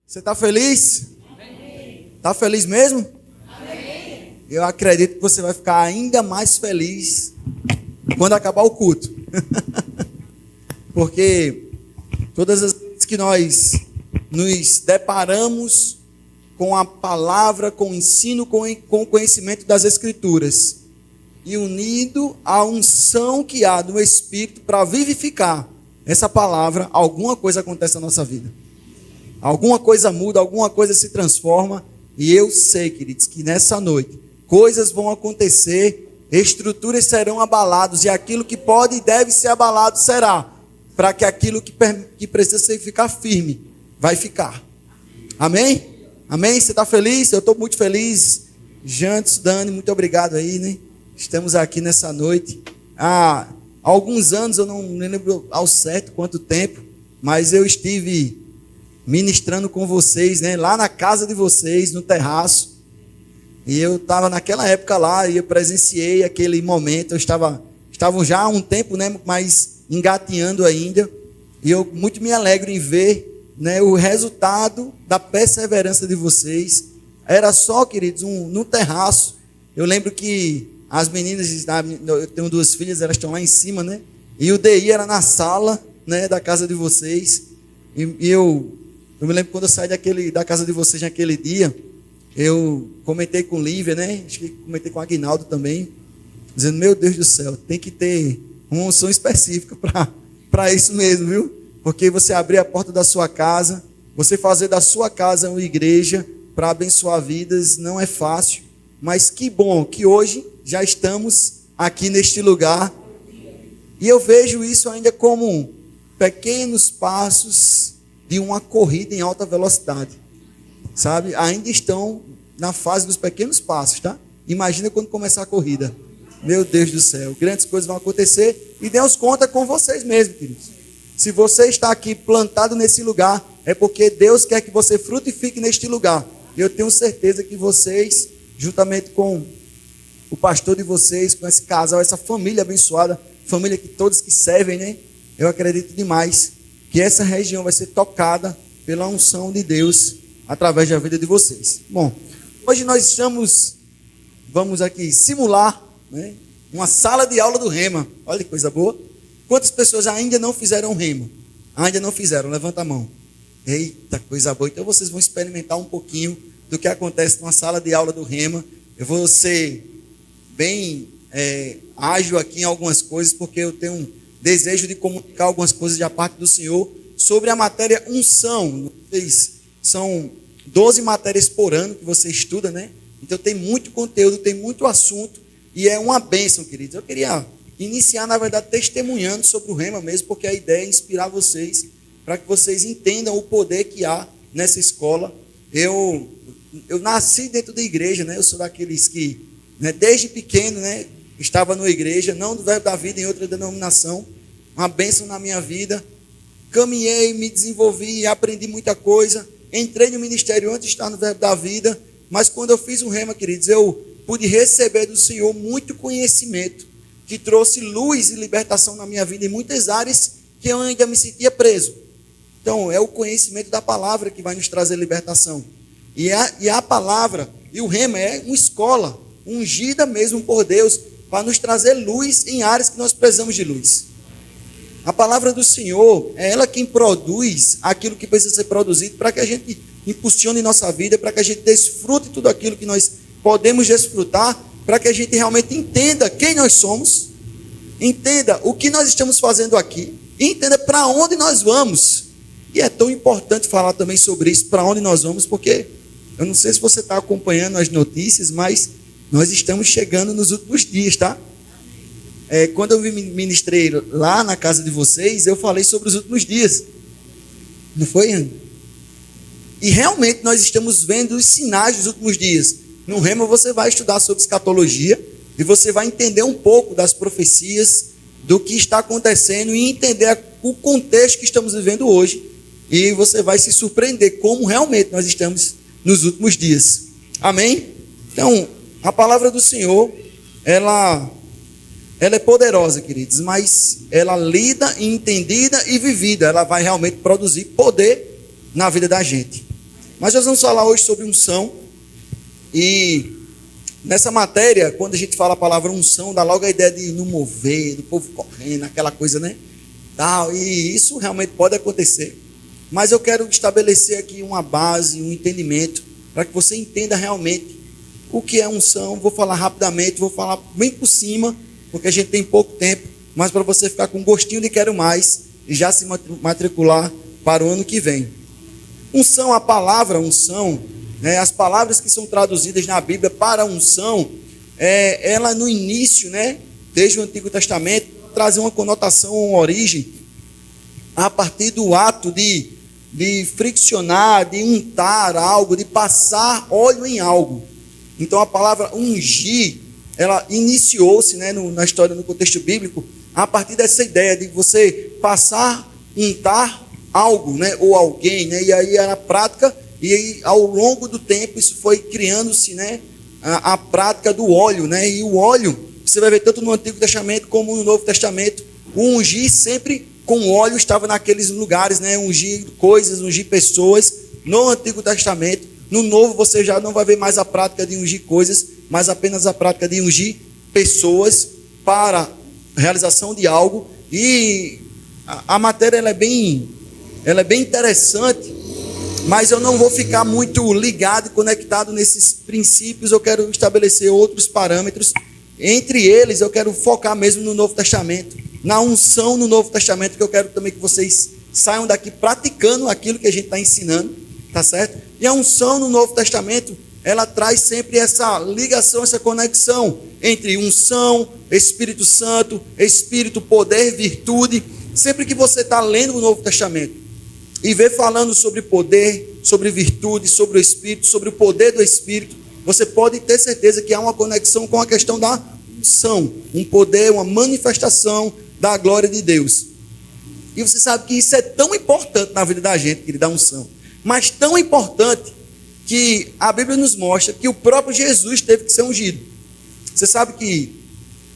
Você está feliz? Está feliz mesmo? Eu acredito que você vai ficar ainda mais feliz quando acabar o culto. Porque todas as vezes que nós nos deparamos com a palavra, com o ensino, com o conhecimento das Escrituras, e unido à unção que há do Espírito para vivificar essa palavra, alguma coisa acontece na nossa vida. Alguma coisa muda, alguma coisa se transforma. E eu sei, queridos, que nessa noite coisas vão acontecer, estruturas serão abaladas, e aquilo que pode e deve ser abalado será, para que aquilo que precisa ficar firme, vai ficar. Amém? Amém? Você está feliz? Eu estou muito feliz. Jantos, Dani, muito obrigado aí, né? Estamos aqui nessa noite. Há alguns anos, eu não me lembro ao certo quanto tempo, mas eu estive ministrando com vocês, né? Lá na casa de vocês, no terraço. E eu estava naquela época lá, e eu presenciei aquele momento. Estavam já há um tempo, né? Mas engatinhando ainda. E eu muito me alegro em ver, né, o resultado da perseverança de vocês. Era só, queridos, no terraço. Eu lembro que as meninas, eu tenho duas filhas, elas estão lá em cima, né? E o DI era na sala, né, da casa de vocês. E eu me lembro quando eu saí da casa de vocês naquele dia, eu comentei com Lívia, né? Acho que comentei com Aguinaldo também, dizendo, meu Deus do céu, tem que ter uma unção específica para isso mesmo, viu? Porque você abrir a porta da sua casa, você fazer da sua casa uma igreja para abençoar vidas, não é fácil. Mas que bom que hoje já estamos aqui neste lugar. E eu vejo isso ainda como pequenos passos de uma corrida em alta velocidade. Sabe? Ainda estão na fase dos pequenos passos, tá? Imagina quando começar a corrida. Meu Deus do céu, grandes coisas vão acontecer. E Deus conta com vocês mesmos, queridos. Se você está aqui plantado nesse lugar, é porque Deus quer que você frutifique neste lugar. E eu tenho certeza que vocês, juntamente com o pastor de vocês, com esse casal, essa família abençoada, família que todos que servem, né? Eu acredito demais que essa região vai ser tocada pela unção de Deus através da vida de vocês. Bom, hoje nós vamos aqui simular, né, uma sala de aula do Rema. Olha que coisa boa. Quantas pessoas ainda não fizeram Rema? Ainda não fizeram? Levanta a mão. Eita, coisa boa. Então vocês vão experimentar um pouquinho do que acontece numa sala de aula do Rema. Eu vou ser bem ágil aqui em algumas coisas, porque eu tenho um desejo de comunicar algumas coisas da parte do Senhor sobre a matéria unção. São 12 matérias por ano que você estuda, né? Então tem muito conteúdo, tem muito assunto, e é uma bênção, queridos. Eu queria iniciar, na verdade, testemunhando sobre o Rema mesmo, porque a ideia é inspirar vocês, para que vocês entendam o poder que há nessa escola. Eu nasci dentro da igreja, né? Eu sou daqueles que, né, desde pequeno, né, estava na igreja, não do Verbo da Vida, em outra denominação. Uma bênção na minha vida. Caminhei, me desenvolvi, aprendi muita coisa. Entrei no ministério antes de estar no Verbo da Vida, mas quando eu fiz o Rema, queridos, eu pude receber do Senhor muito conhecimento, que trouxe luz e libertação na minha vida em muitas áreas que eu ainda me sentia preso. Então, é o conhecimento da palavra que vai nos trazer libertação. E a palavra, e o Rema é uma escola, ungida mesmo por Deus, para nos trazer luz em áreas que nós precisamos de luz. A palavra do Senhor é ela quem produz aquilo que precisa ser produzido para que a gente impulsione nossa vida, para que a gente desfrute tudo aquilo que nós podemos desfrutar, para que a gente realmente entenda quem nós somos, entenda o que nós estamos fazendo aqui, e entenda para onde nós vamos. E é tão importante falar também sobre isso, para onde nós vamos, porque eu não sei se você está acompanhando as notícias, mas nós estamos chegando nos últimos dias, tá? Quando eu ministrei lá na casa de vocês, eu falei sobre os últimos dias. Não foi, Ana? E realmente nós estamos vendo os sinais dos últimos dias. No Rema você vai estudar sobre escatologia e você vai entender um pouco das profecias, do que está acontecendo e entender o contexto que estamos vivendo hoje. E você vai se surpreender como realmente nós estamos nos últimos dias. Amém? Então, a palavra do Senhor, ela é poderosa, queridos, mas ela lida, entendida e vivida, ela vai realmente produzir poder na vida da gente. Mas nós vamos falar hoje sobre unção. E nessa matéria, quando a gente fala a palavra unção, dá logo a ideia de no mover, do povo correndo, aquela coisa, né? Tal, e isso realmente pode acontecer. Mas eu quero estabelecer aqui uma base, um entendimento, para que você entenda realmente o que é unção. Vou falar rapidamente, vou falar bem por cima, porque a gente tem pouco tempo, mas para você ficar com gostinho de quero mais e já se matricular para o ano que vem. Unção, a palavra unção, né, as palavras que são traduzidas na Bíblia para unção, ela no início, né, desde o Antigo Testamento, trazia uma conotação, uma origem, a partir do ato de friccionar, de untar algo, de passar óleo em algo. Então a palavra ungir, ela iniciou-se, né, na história, no contexto bíblico, a partir dessa ideia de você passar, untar algo, né, ou alguém, né, e aí era a prática, e aí, ao longo do tempo isso foi criando-se, né, a prática do óleo, né, e o óleo, você vai ver tanto no Antigo Testamento como no Novo Testamento, o ungir sempre com óleo estava naqueles lugares, né, ungir coisas, ungir pessoas, no Antigo Testamento. No Novo você já não vai ver mais a prática de ungir coisas, mas apenas a prática de ungir pessoas para a realização de algo. E a matéria ela é bem interessante, mas eu não vou ficar muito ligado e conectado nesses princípios. Eu quero estabelecer outros parâmetros. Entre eles eu quero focar mesmo no Novo Testamento, na unção no Novo Testamento, que eu quero também que vocês saiam daqui praticando aquilo que a gente está ensinando, tá certo? E a unção no Novo Testamento, ela traz sempre essa ligação, essa conexão entre unção, Espírito Santo, Espírito, poder, virtude. Sempre que você está lendo o Novo Testamento e vê falando sobre poder, sobre virtude, sobre o Espírito, sobre o poder do Espírito, você pode ter certeza que há uma conexão com a questão da unção, um poder, uma manifestação da glória de Deus. E você sabe que isso é tão importante na vida da gente, querido, a unção. Mas tão importante que a Bíblia nos mostra que o próprio Jesus teve que ser ungido. Você sabe que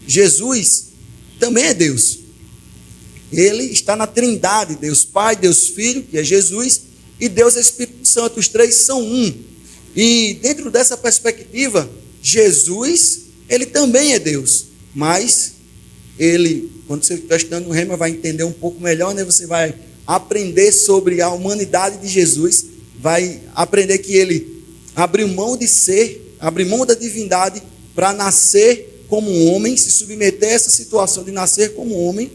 Jesus também é Deus. Ele está na Trindade, Deus Pai, Deus Filho, que é Jesus, e Deus Espírito Santo. Os três são um. E dentro dessa perspectiva, Jesus, ele também é Deus. Mas ele, quando você está estudando no Rema, vai entender um pouco melhor, né? Você vai aprender sobre a humanidade de Jesus, vai aprender que ele abriu mão de ser, abriu mão da divindade para nascer como um homem, se submeter a essa situação de nascer como um homem,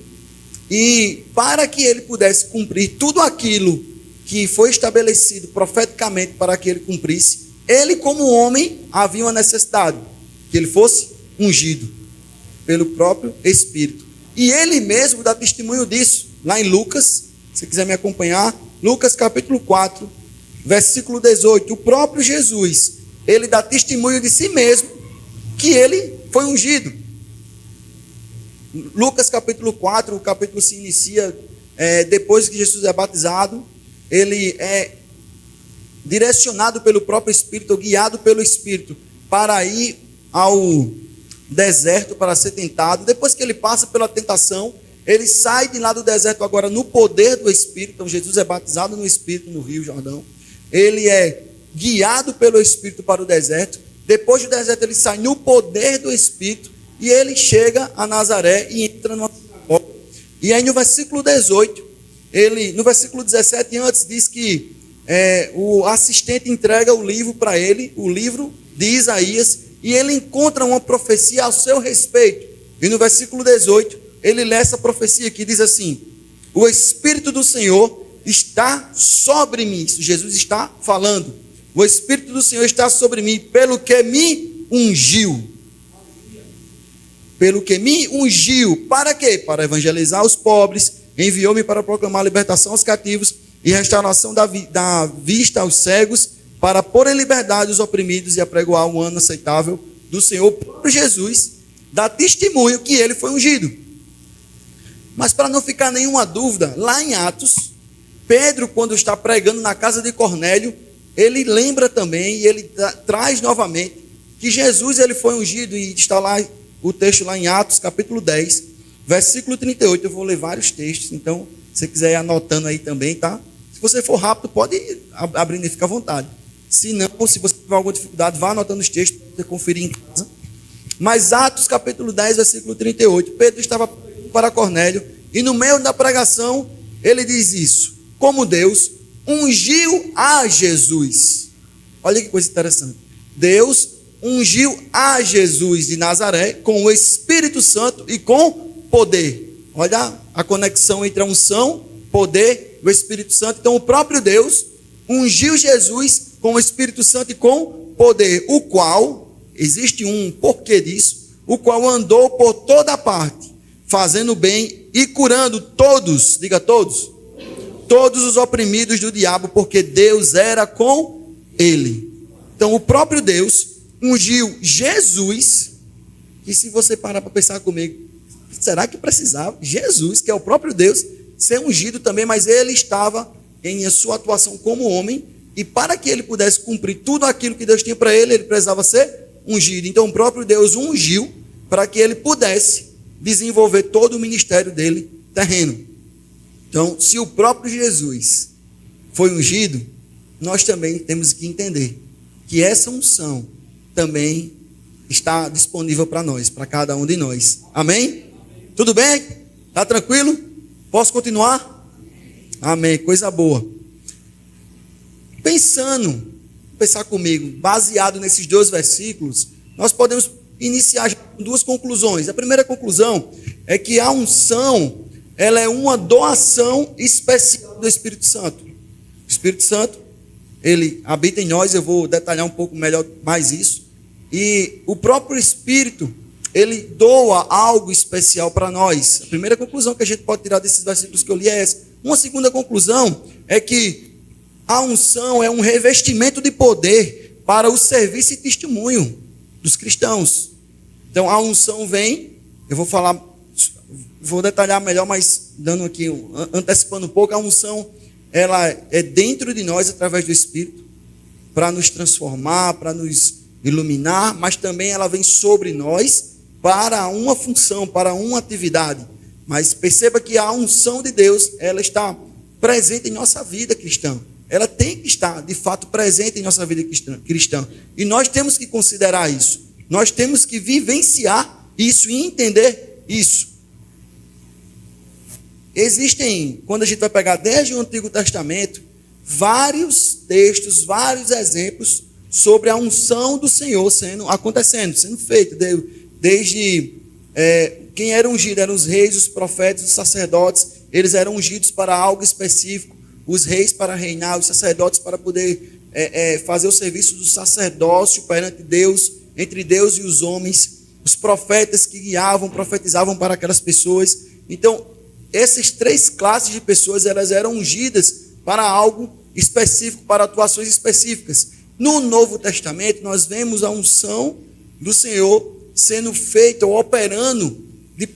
e para que ele pudesse cumprir tudo aquilo que foi estabelecido profeticamente para que ele cumprisse, ele como homem havia uma necessidade, que ele fosse ungido pelo próprio Espírito. E ele mesmo dá testemunho disso, lá em Lucas, se quiser me acompanhar, Lucas capítulo 4, versículo 18, o próprio Jesus, ele dá testemunho de si mesmo, que ele foi ungido. Lucas capítulo 4, o capítulo se inicia depois que Jesus é batizado, ele é direcionado pelo próprio Espírito, guiado pelo Espírito, para ir ao deserto para ser tentado. Depois que ele passa pela tentação, ele sai de lá do deserto agora no poder do Espírito. Então Jesus é batizado no Espírito no Rio Jordão. Ele é guiado pelo Espírito para o deserto. Depois do deserto ele sai no poder do Espírito e ele chega a Nazaré e entra numa sinagoga. E aí no versículo 18, no versículo 17 antes diz que o assistente entrega o livro para ele, o livro de Isaías, e ele encontra uma profecia ao seu respeito. E no versículo 18, ele lê essa profecia que diz assim: o Espírito do Senhor está sobre mim. Isso Jesus está falando. O Espírito do Senhor está sobre mim, pelo que me ungiu. Pelo que me ungiu. Para quê? Para evangelizar os pobres. Enviou-me para proclamar libertação aos cativos e restauração da vista aos cegos, para pôr em liberdade os oprimidos e apregoar um ano aceitável do Senhor. O próprio Jesus dá testemunho que ele foi ungido. Mas para não ficar nenhuma dúvida, lá em Atos, Pedro, quando está pregando na casa de Cornélio, ele lembra também e ele traz novamente que Jesus ele foi ungido, e está lá o texto lá em Atos capítulo 10, versículo 38. Eu vou ler vários textos, então se você quiser ir anotando aí também, tá? Se você for rápido, pode ir abrindo e ficar à vontade. Se não, se você tiver alguma dificuldade, vá anotando os textos para você conferir em casa. Mas Atos capítulo 10, versículo 38. Pedro estava para Cornélio e no meio da pregação ele diz isso. Como Deus ungiu a Jesus. Olha que coisa interessante. Deus ungiu a Jesus de Nazaré com o Espírito Santo e com poder. Olha a conexão entre a unção, poder e o Espírito Santo. Então o próprio Deus ungiu Jesus com o Espírito Santo e com poder, o qual, existe um porquê disso, o qual andou por toda parte, fazendo bem e curando todos, diga todos os oprimidos do diabo, porque Deus era com ele. Então o próprio Deus ungiu Jesus, e se você parar para pensar comigo, será que precisava Jesus, que é o próprio Deus, ser ungido também, mas ele estava em sua atuação como homem, e para que ele pudesse cumprir tudo aquilo que Deus tinha para ele, ele precisava ser ungido. Então o próprio Deus ungiu para que ele pudesse desenvolver todo o ministério dele terreno. Então, se o próprio Jesus foi ungido, nós também temos que entender que essa unção também está disponível para nós, para cada um de nós. Amém? Tudo bem? Está tranquilo? Posso continuar? Amém, coisa boa. Pensar comigo, baseado nesses 2 versículos, nós podemos iniciar com 2 conclusões. A primeira conclusão é que a unção, ela é uma doação especial do Espírito Santo. O Espírito Santo, ele habita em nós, eu vou detalhar um pouco melhor mais isso. E o próprio Espírito, ele doa algo especial para nós. A primeira conclusão que a gente pode tirar desses versículos que eu li é essa. Uma segunda conclusão é que a unção é um revestimento de poder para o serviço e testemunho dos cristãos. Então a unção vem, eu vou detalhar melhor, mas dando aqui, antecipando um pouco, a unção, ela é dentro de nós através do Espírito, para nos transformar, para nos iluminar, mas também ela vem sobre nós para uma função, para uma atividade. Mas perceba que a unção de Deus, ela está presente em nossa vida cristã. Ela tem que estar, de fato, presente em nossa vida cristã. E nós temos que considerar isso. Nós temos que vivenciar isso e entender isso. Existem, quando a gente vai pegar desde o Antigo Testamento, vários textos, vários exemplos sobre a unção do Senhor sendo feita. Desde quem era ungido eram os reis, os profetas, os sacerdotes. Eles eram ungidos para algo específico. Os reis para reinar, os sacerdotes para poder fazer o serviço do sacerdócio perante Deus, entre Deus e os homens, os profetas que guiavam, profetizavam para aquelas pessoas. Então, essas 3 classes de pessoas, elas eram ungidas para algo específico, para atuações específicas. No Novo Testamento, nós vemos a unção do Senhor sendo feita ou operando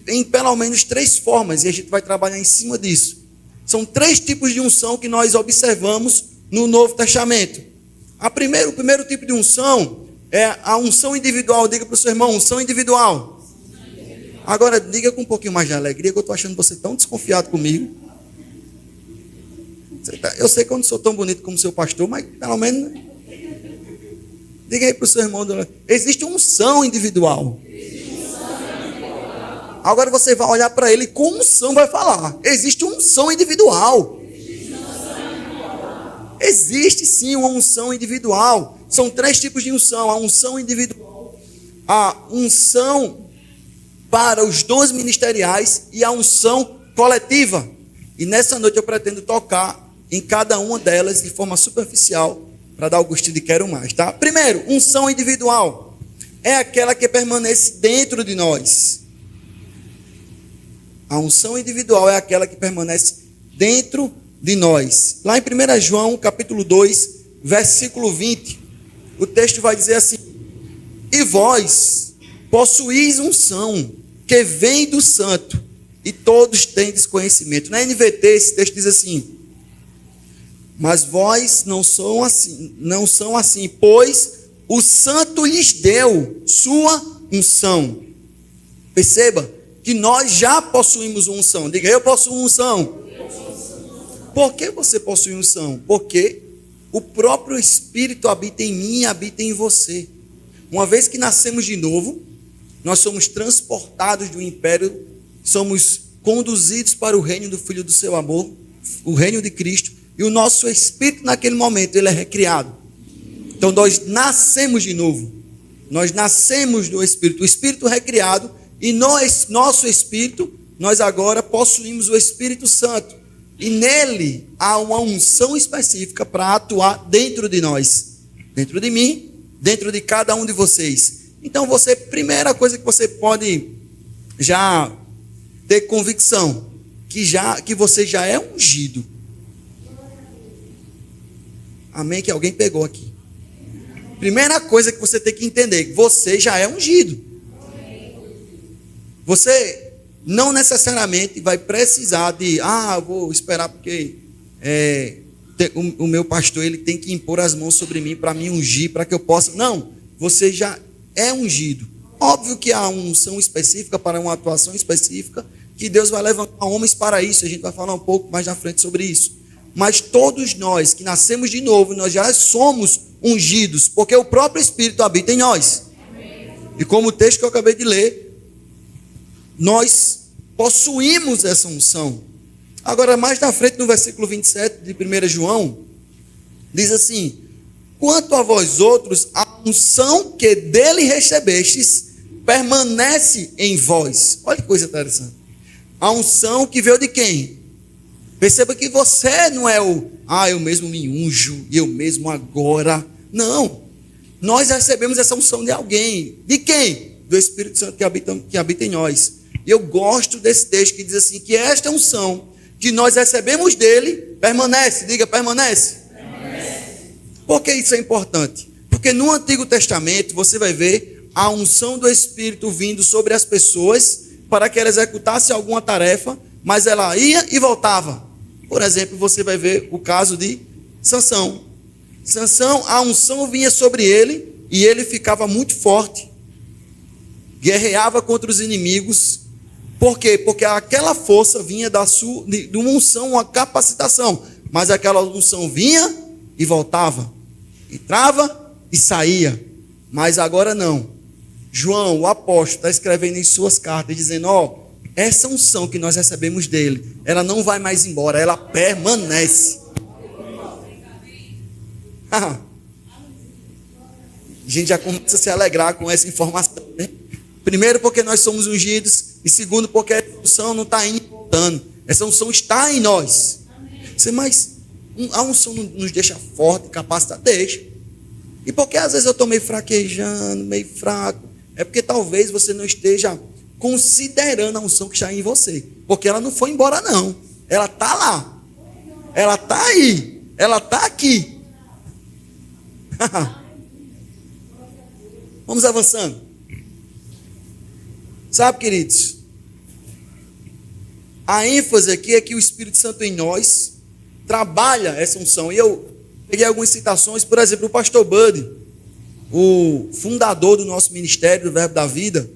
em pelo menos 3 formas, e a gente vai trabalhar em cima disso. São 3 tipos de unção que nós observamos no Novo Testamento. O primeiro tipo de unção é a unção individual. Diga para o seu irmão, unção individual. Agora, diga com um pouquinho mais de alegria, que eu estou achando você tão desconfiado comigo. Eu sei que eu não sou tão bonito como seu pastor, mas pelo menos... Diga aí para o seu irmão, existe unção individual. Agora você vai olhar para ele com unção, vai falar. Existe unção individual. Existe sim uma unção individual. São 3 tipos de unção. A unção individual, a unção para os dons ministeriais e a unção coletiva. E nessa noite eu pretendo tocar em cada uma delas de forma superficial, para dar o gostinho de quero mais, tá? Primeiro, unção individual. É aquela que permanece dentro de nós. A unção individual é aquela que permanece dentro de nós. Lá em 1 João, capítulo 2, versículo 20, o texto vai dizer assim: e vós possuís unção que vem do santo, e todos tendes conhecimento. Na NVT, esse texto diz assim: mas vós não são assim, pois o santo lhes deu sua unção. Perceba que nós já possuímos uma unção. Diga, eu possuo unção. Por que você possui unção? Porque o próprio Espírito habita em mim e habita em você. Uma vez que nascemos de novo, nós somos transportados do império, somos conduzidos para o reino do Filho do seu amor, o reino de Cristo, e o nosso espírito naquele momento, ele é recriado. Então nós nascemos de novo, nós nascemos do Espírito, o Espírito recriado, e nosso Espírito, nós agora possuímos o Espírito Santo, e nele há uma unção específica para atuar dentro de nós, dentro de mim, dentro de cada um de vocês. Então primeira coisa que você pode já ter convicção, que você já é ungido. Amém? Que alguém pegou aqui. Primeira coisa que você tem que entender, você já é ungido. Você não necessariamente vai precisar de, vou esperar porque o meu pastor ele tem que impor as mãos sobre mim para me ungir, para que eu possa. Não, você já é ungido. Óbvio que há uma unção específica para uma atuação específica, que Deus vai levantar homens para isso. A gente vai falar um pouco mais na frente sobre isso. Mas todos nós que nascemos de novo, nós já somos ungidos, porque o próprio Espírito habita em nós. E como o texto que eu acabei de ler, nós possuímos essa unção. Agora, mais na frente, no versículo 27 de 1 João, diz assim: quanto a vós outros, a unção que dele recebestes permanece em vós. Olha que coisa interessante. A unção que veio de quem? Perceba que você não é eu mesmo me unjo, e eu mesmo agora. Não. Nós recebemos essa unção de alguém. De quem? Do Espírito Santo que habita em nós. E eu gosto desse texto que diz assim, que esta unção que nós recebemos dele, permanece. Diga, permanece. Por que isso é importante? Porque no Antigo Testamento você vai ver a unção do Espírito vindo sobre as pessoas para que ela executasse alguma tarefa, mas ela ia e voltava. Por exemplo, você vai ver o caso de Sansão. Sansão, a unção vinha sobre ele e ele ficava muito forte, guerreava contra os inimigos. Por quê? Porque aquela força vinha de uma unção, uma capacitação, mas aquela unção vinha e voltava, entrava e saía. Mas agora não. João, o apóstolo, está escrevendo em suas cartas, dizendo, essa unção que nós recebemos dele, ela não vai mais embora, ela permanece. A gente já começa a se alegrar com essa informação, né? Primeiro porque nós somos ungidos, e segundo porque essa unção não está indo e voltando. Essa unção está em nós. Mas a unção nos deixa forte, capacitado? Deixa. E porque às vezes eu estou meio fraquejando, meio fraco, é porque talvez você não esteja considerando a unção que está em você. Porque ela não foi embora não. Ela está lá. Ela está aí. Ela está aqui. Vamos avançando. Sabe, queridos, a ênfase aqui é que o Espírito Santo em nós trabalha essa unção. E eu peguei algumas citações, por exemplo, o pastor Buddy, o fundador do nosso ministério, do Verbo da Vida,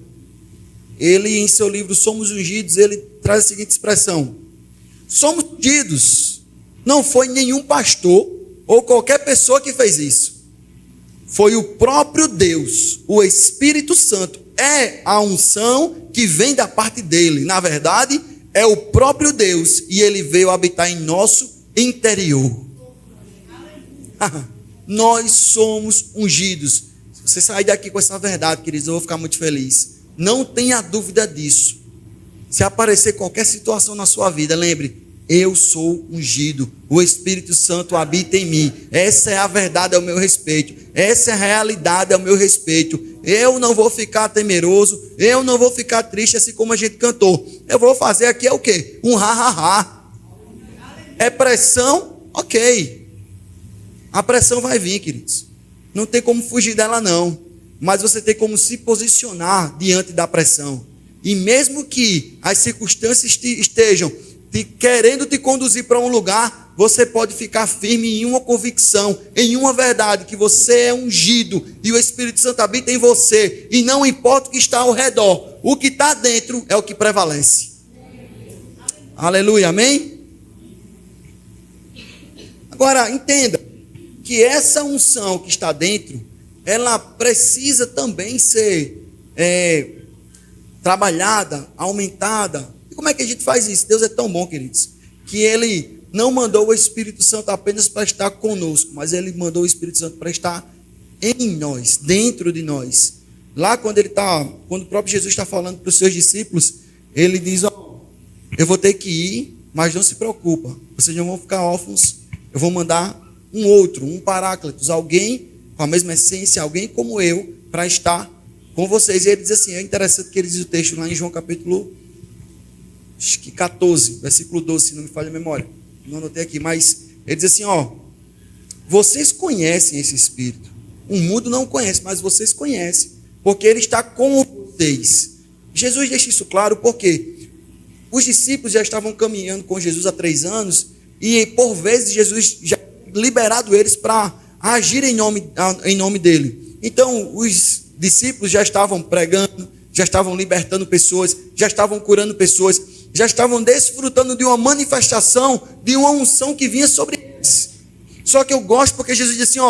ele em seu livro Somos Ungidos, ele traz a seguinte expressão: somos ungidos, não foi nenhum pastor ou qualquer pessoa que fez isso. Foi o próprio Deus, o Espírito Santo, é a unção que vem da parte dele. Na verdade, é o próprio Deus e ele veio habitar em nosso interior. Nós somos ungidos. Se você sair daqui com essa verdade, queridos, eu vou ficar muito feliz. Não tenha dúvida disso. Se aparecer qualquer situação na sua vida, lembre, eu sou ungido, o Espírito Santo habita em mim. Essa é a verdade ao meu respeito, essa é a realidade ao meu respeito. Eu não vou ficar temeroso, eu não vou ficar triste, assim como a gente cantou. Eu vou fazer aqui o quê? Um ha-ha-ha. É pressão? Ok. A pressão vai vir, queridos. Não tem como fugir dela não, mas você tem como se posicionar diante da pressão. E mesmo que as circunstâncias estejam querendo te conduzir para um lugar, você pode ficar firme em uma convicção, em uma verdade, que você é ungido e o Espírito Santo habita em você, e não importa o que está ao redor, o que está dentro é o que prevalece. Aleluia, amém? Agora, entenda que essa unção que está dentro, ela precisa também ser trabalhada, aumentada. E como é que a gente faz isso? Deus é tão bom, queridos, que Ele não mandou o Espírito Santo apenas para estar conosco, mas Ele mandou o Espírito Santo para estar em nós, dentro de nós. Lá quando o próprio Jesus está falando para os seus discípulos, Ele diz: eu vou ter que ir, mas não se preocupa, vocês não vão ficar órfãos, eu vou mandar um outro, um paráclitos, alguém com a mesma essência, alguém como eu, para estar com vocês. E ele diz assim, é interessante que ele diz o texto lá em João capítulo 14, versículo 12, se não me falha a memória, não anotei aqui, mas ele diz assim, vocês conhecem esse Espírito, o mundo não conhece, mas vocês conhecem, porque ele está com vocês. Jesus deixa isso claro porque os discípulos já estavam caminhando com Jesus há 3 anos, e por vezes Jesus já liberado eles para agir em nome dele. Então os discípulos já estavam pregando, já estavam libertando pessoas, já estavam curando pessoas, já estavam desfrutando de uma manifestação, de uma unção que vinha sobre eles. Só que eu gosto porque Jesus diz assim,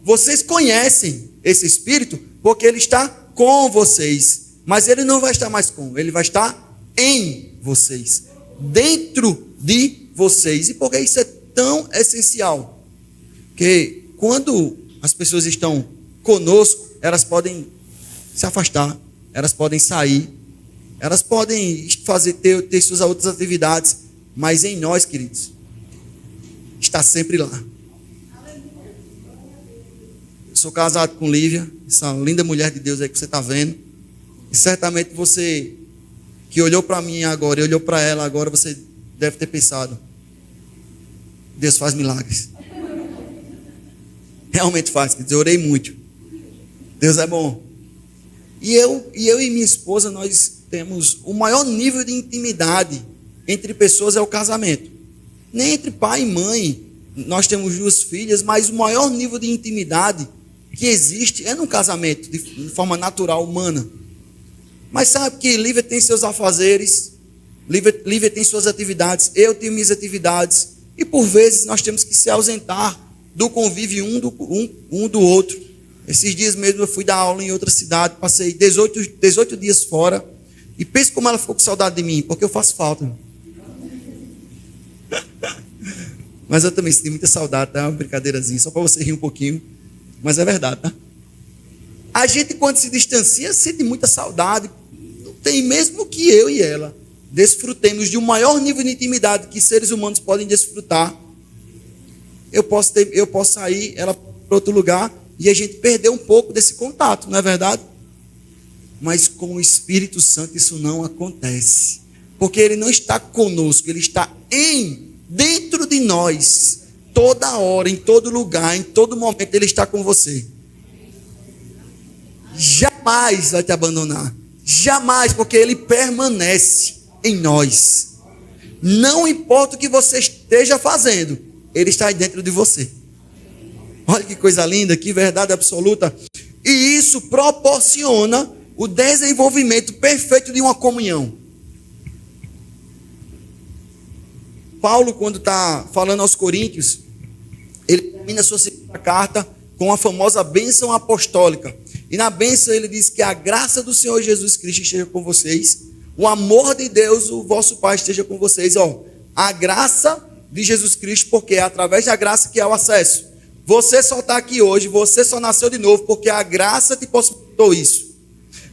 vocês conhecem esse Espírito porque ele está com vocês, mas ele não vai estar mais com, ele vai estar em vocês, dentro de vocês. E por que isso é tão essencial? Porque quando as pessoas estão conosco, elas podem se afastar, elas podem sair, elas podem ter suas outras atividades, mas em nós, queridos, está sempre lá. Eu sou casado com Lívia, essa linda mulher de Deus aí que você está vendo, e certamente você que olhou para mim agora e olhou para ela agora, você deve ter pensado, Deus faz milagres. Realmente faz, quer dizer, eu orei muito. Deus é bom. E eu e minha esposa, nós temos o maior nível de intimidade entre pessoas é o casamento. Nem entre pai e mãe, nós temos 2 filhas, mas o maior nível de intimidade que existe é no casamento, de forma natural, humana. Mas sabe que Lívia tem seus afazeres, Lívia tem suas atividades, eu tenho minhas atividades, e por vezes nós temos que se ausentar do convívio um do outro. Esses dias mesmo eu fui dar aula em outra cidade, passei 18 dias fora, e pense como ela ficou com saudade de mim, porque eu faço falta. Mas eu também senti muita saudade, tá? Uma brincadeirazinha, só para você rir um pouquinho, mas é verdade, tá? A gente, quando se distancia, sente muita saudade. Não tem, mesmo que eu e ela desfrutemos de um maior nível de intimidade que seres humanos podem desfrutar, eu posso sair, ela para outro lugar, e a gente perder um pouco desse contato, não é verdade? Mas com o Espírito Santo isso não acontece, porque ele não está conosco, ele está dentro de nós, toda hora, em todo lugar, em todo momento, ele está com você. Jamais vai te abandonar, jamais, porque ele permanece em nós. Não importa o que você esteja fazendo, ele está aí dentro de você. Olha que coisa linda, que verdade absoluta. E isso proporciona o desenvolvimento perfeito de uma comunhão. Paulo, quando está falando aos Coríntios, ele termina a sua segunda carta com a famosa bênção apostólica. E na bênção ele diz que a graça do Senhor Jesus Cristo esteja com vocês, o amor de Deus, o vosso Pai, esteja com vocês. A graça de Jesus Cristo, porque é através da graça que há o acesso. Você só está aqui hoje, você só nasceu de novo, porque a graça te possibilitou isso.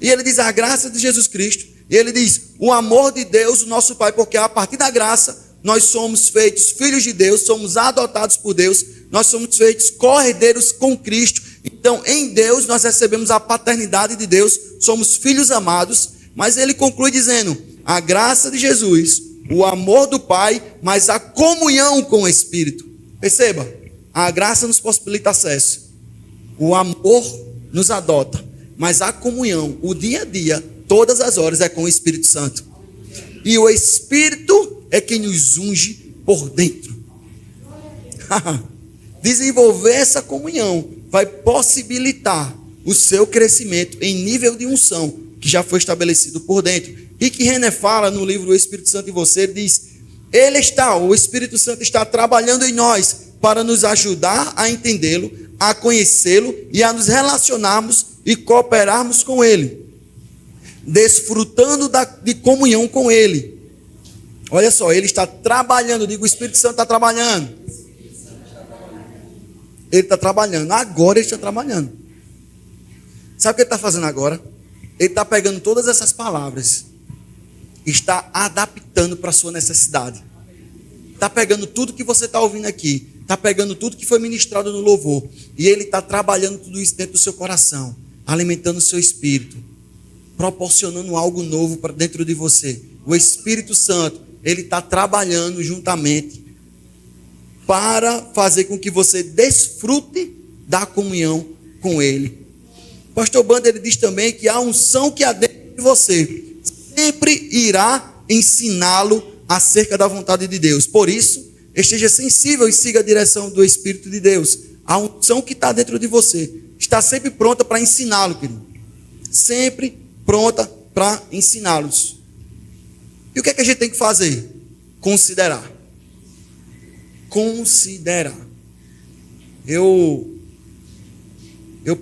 E ele diz a graça de Jesus Cristo, e ele diz o amor de Deus, o nosso Pai, porque a partir da graça nós somos feitos filhos de Deus, somos adotados por Deus, nós somos feitos co-herdeiros com Cristo. Então em Deus nós recebemos a paternidade de Deus, somos filhos amados. Mas ele conclui dizendo, a graça de Jesus, o amor do Pai, mas a comunhão com o Espírito. Perceba, a graça nos possibilita acesso, o amor nos adota, mas a comunhão, o dia a dia, todas as horas é com o Espírito Santo. E o Espírito é quem nos unge por dentro. Desenvolver essa comunhão vai possibilitar o seu crescimento em nível de unção que já foi estabelecido por dentro. E que René fala no livro O Espírito Santo em Você, ele diz, o Espírito Santo está trabalhando em nós para nos ajudar a entendê-lo, a conhecê-lo e a nos relacionarmos e cooperarmos com ele, desfrutando de comunhão com ele. Olha só, ele está trabalhando, digo, o Espírito Santo está trabalhando. Ele está trabalhando, agora ele está trabalhando. Sabe o que ele está fazendo agora? Ele está pegando todas essas palavras, está adaptando para a sua necessidade. Está pegando tudo que você está ouvindo aqui, está pegando tudo que foi ministrado no louvor, e ele está trabalhando tudo isso dentro do seu coração, alimentando o seu espírito, proporcionando algo novo para dentro de você. O Espírito Santo, ele está trabalhando juntamente para fazer com que você desfrute da comunhão com ele. O pastor Banda, ele diz também que a unção que há dentro de você sempre irá ensiná-lo acerca da vontade de Deus. Por isso, esteja sensível e siga a direção do Espírito de Deus. A unção que está dentro de você está sempre pronta para ensiná-lo, querido. Sempre pronta para ensiná-los. E o que é que a gente tem que fazer? Considerar. Considerar. Eu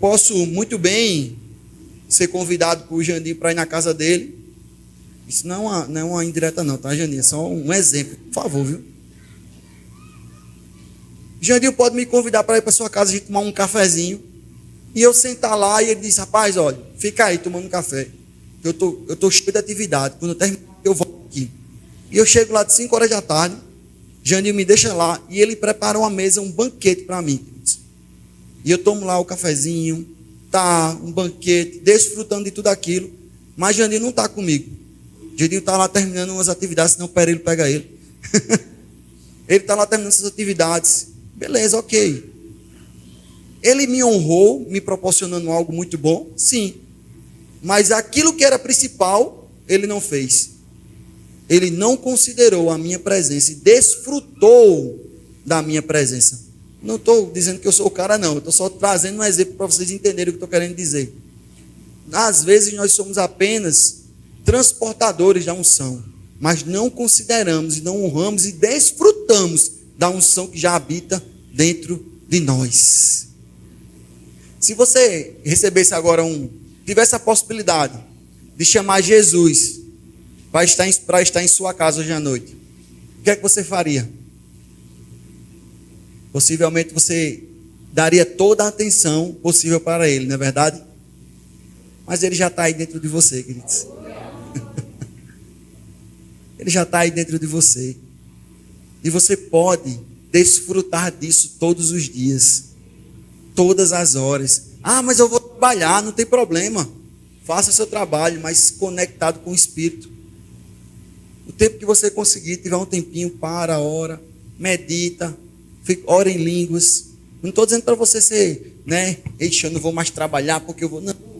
posso muito bem ser convidado por Jandir para ir na casa dele. Isso não é uma indireta não, tá, Jandir? É só um exemplo, por favor, viu? Jandir pode me convidar para ir para sua casa, a gente tomar um cafezinho, e eu sentar lá e ele diz, rapaz, olha, fica aí tomando um café. Eu tô cheio de atividade, quando eu terminar eu volto aqui. E eu chego lá de 5 horas da tarde, Jandir me deixa lá, e ele prepara uma mesa, um banquete para mim. E eu tomo lá o cafezinho, tá, um banquete, desfrutando de tudo aquilo, mas Jandir não está comigo. Jandir está lá terminando umas atividades, senão o Pereiro pega ele. Ele está lá terminando essas atividades. Beleza, ok. Ele me honrou, me proporcionando algo muito bom, sim. Mas aquilo que era principal, ele não fez. Ele não considerou a minha presença e desfrutou da minha presença. Não estou dizendo que eu sou o cara, não. Eu estou só trazendo um exemplo para vocês entenderem o que estou querendo dizer. Às vezes nós somos apenas transportadores da unção, mas não consideramos e não honramos e desfrutamos da unção que já habita dentro de nós. Se você recebesse agora tivesse a possibilidade de chamar Jesus para estar em sua casa hoje à noite, o que é que você faria? Possivelmente você daria toda a atenção possível para ele, não é verdade? Mas ele já está aí dentro de você, queridos. Ele já está aí dentro de você. E você pode desfrutar disso todos os dias, todas as horas. Ah, mas eu vou trabalhar, não tem problema. Faça seu trabalho, mas conectado com o Espírito. O tempo que você conseguir, tiver um tempinho, ora, medita, ora em línguas. Não estou dizendo para você ser, eu não vou mais trabalhar porque eu vou. Não.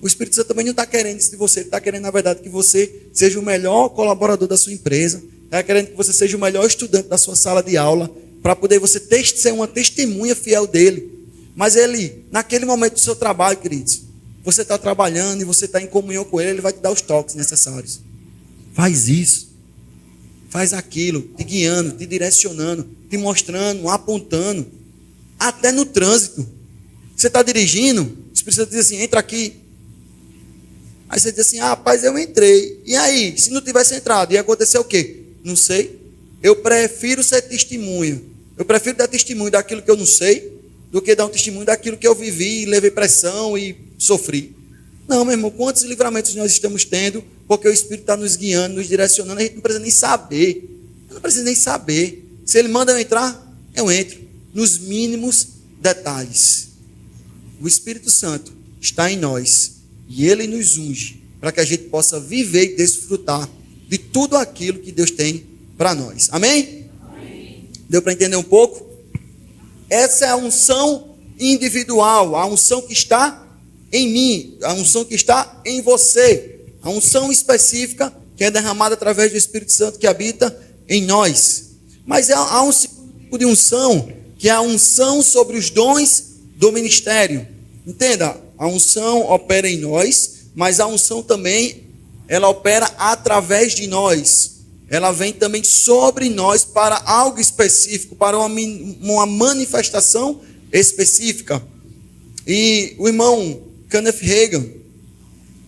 O Espírito Santo também não está querendo isso de você. Ele está querendo, na verdade, que você seja o melhor colaborador da sua empresa. Está querendo que você seja o melhor estudante da sua sala de aula, para poder você ser uma testemunha fiel dele. Mas ele, naquele momento do seu trabalho, queridos, você está trabalhando e você está em comunhão com ele, ele vai te dar os toques necessários. Faz isso. Faz aquilo, te guiando, te direcionando, te mostrando, apontando. Até no trânsito. Você está dirigindo, o Espírito Santo diz assim, entra aqui. Aí você diz assim, rapaz, eu entrei. E aí, se não tivesse entrado, ia acontecer o quê? Não sei. Eu prefiro ser testemunha. Eu prefiro dar testemunho daquilo que eu não sei, do que dar um testemunho daquilo que eu vivi, levei pressão e sofri. Não, meu irmão, quantos livramentos nós estamos tendo, porque o Espírito está nos guiando, nos direcionando, a gente não precisa nem saber. Eu não preciso nem saber. Se ele manda eu entrar, eu entro. Nos mínimos detalhes. O Espírito Santo está em nós. E ele nos unge para que a gente possa viver e desfrutar de tudo aquilo que Deus tem para nós. Amém? Amém. Deu para entender um pouco? Essa é a unção individual, a unção que está em mim, a unção que está em você, a unção específica que é derramada através do Espírito Santo que habita em nós. Mas há um tipo de unção, que é a unção sobre os dons do ministério. Entenda? A unção opera em nós, mas a unção também, ela opera através de nós. ela vem também sobre nós para algo específico, para uma manifestação específica. E o irmão Kenneth Hagin,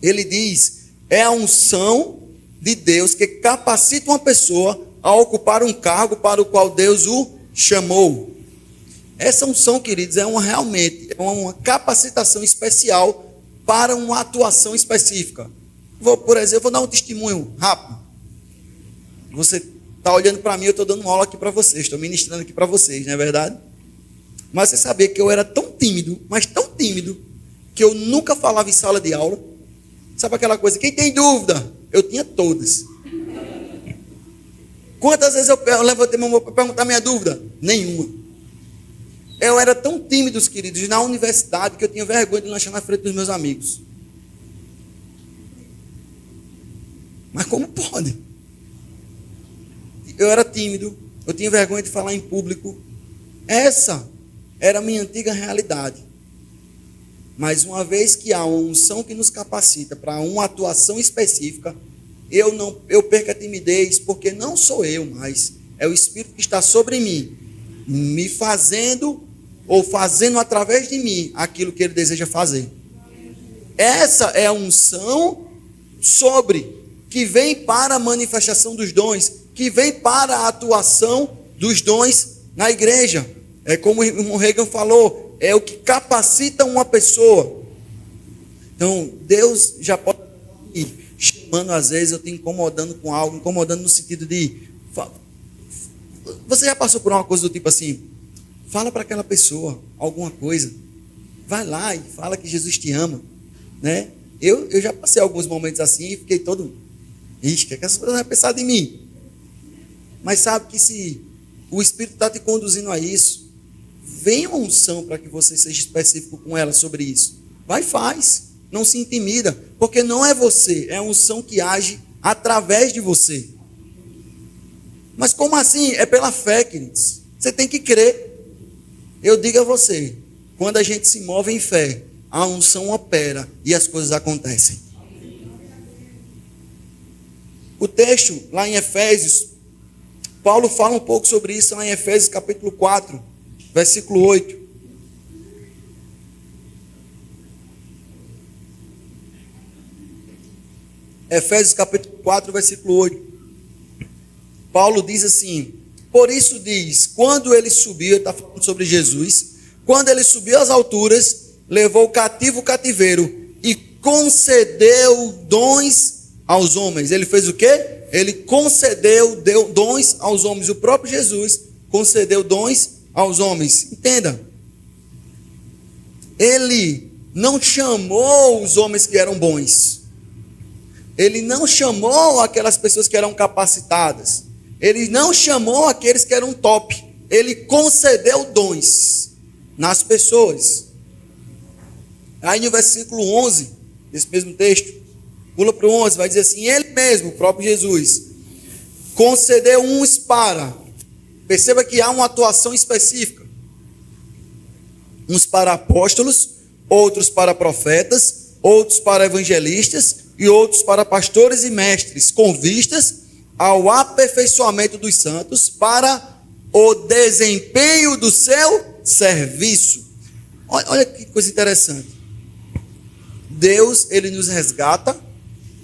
ele diz, é a unção de Deus que capacita uma pessoa a ocupar um cargo para o qual Deus o chamou. Essa unção, queridos, realmente uma capacitação especial para uma atuação específica. Por exemplo, vou dar um testemunho rápido. Você está olhando para mim, eu estou dando uma aula aqui para vocês, estou ministrando aqui para vocês, não é verdade? Mas você sabia que eu era tão tímido, mas tão tímido, que eu nunca falava em sala de aula. Sabe aquela coisa, quem tem dúvida? Eu tinha todas. Quantas vezes eu levantei meu mão para perguntar minha dúvida? Nenhuma. Eu era tão tímido, queridos, na universidade, que eu tinha vergonha de lanchar na frente dos meus amigos. Mas como pode? Eu era tímido, eu tinha vergonha de falar em público. Essa era a minha antiga realidade. Mas uma vez que há uma unção que nos capacita para uma atuação específica, eu perco a timidez, porque não sou eu mais, é o Espírito que está sobre mim, me fazendo ou fazendo através de mim aquilo que Ele deseja fazer. Essa é a unção que vem para a manifestação dos dons, que vem para a atuação dos dons na igreja. É como o irmão Reagan falou, é o que capacita uma pessoa. Então, Deus já pode ir chamando, às vezes, eu estou incomodando com algo, incomodando no sentido de... Você já passou por uma coisa do tipo assim, fala para aquela pessoa alguma coisa, vai lá e fala que Jesus te ama, né? Eu já passei alguns momentos assim e fiquei todo... Ixi, o que essa pessoa vai pensar de mim? Mas sabe que se o Espírito está te conduzindo a isso, vem uma unção para que você seja específico com ela sobre isso. Vai, faz. Não se intimida, porque não é você, é a unção que age através de você. Mas como assim? É pela fé, queridos. Você tem que crer. Eu digo a você, quando a gente se move em fé, a unção opera e as coisas acontecem. O texto lá em Efésios, Paulo fala um pouco sobre isso lá em Efésios capítulo 4, versículo 8. Efésios capítulo 4, versículo 8. Paulo diz assim, por isso diz, quando ele subiu, ele está falando sobre Jesus, quando ele subiu às alturas, levou cativo o cativeiro e concedeu dons aos homens. Ele fez o quê? Ele deu dons aos homens. O próprio Jesus concedeu dons aos homens. Entenda. Ele não chamou os homens que eram bons. Ele não chamou aquelas pessoas que eram capacitadas. Ele não chamou aqueles que eram top. Ele concedeu dons nas pessoas. Aí no versículo 11, desse mesmo texto, pula para o 11, vai dizer assim, ele mesmo, o próprio Jesus, concedeu uns para, perceba que há uma atuação específica, uns para apóstolos, outros para profetas, outros para evangelistas e outros para pastores e mestres, com vistas ao aperfeiçoamento dos santos para o desempenho do seu serviço. Olha que coisa interessante. Deus, Ele nos resgata,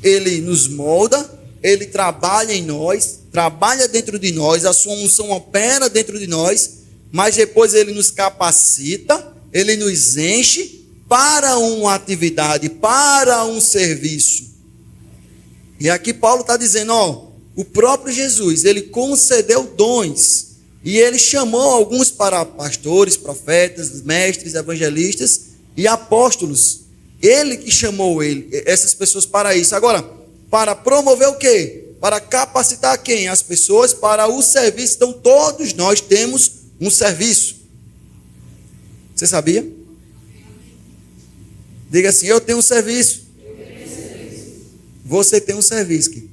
Ele nos molda, Ele trabalha em nós, trabalha dentro de nós, a sua unção opera dentro de nós, mas depois Ele nos capacita, Ele nos enche para uma atividade, para um serviço. E aqui Paulo está dizendo, o próprio Jesus, Ele concedeu dons, e Ele chamou alguns para pastores, profetas, mestres, evangelistas e apóstolos. Ele que chamou essas pessoas para isso. Agora, para promover o quê? Para capacitar quem? As pessoas para o serviço. Então, todos nós temos um serviço. Você sabia? Diga assim, eu tenho um serviço. Você tem um serviço.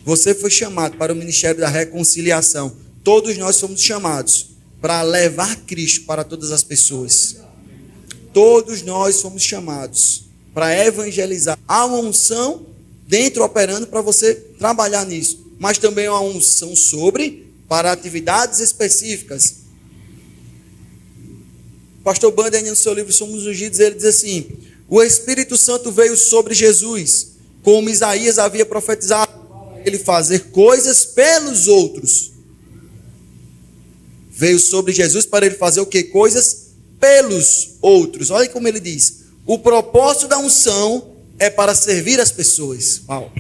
Você foi chamado para o Ministério da Reconciliação. Todos nós somos chamados para levar Cristo para todas as pessoas. Todos nós fomos chamados para evangelizar. Há uma unção dentro operando para você trabalhar nisso. mas também uma unção sobre para atividades específicas. Pastor Bander, no seu livro Somos Ungidos, ele diz assim: o Espírito Santo veio sobre Jesus, como Isaías havia profetizado, ele fazer coisas pelos outros. Veio sobre Jesus para ele fazer o quê? Coisas pelos outros. Olha como ele diz: o propósito da unção é para servir as pessoas. Uau.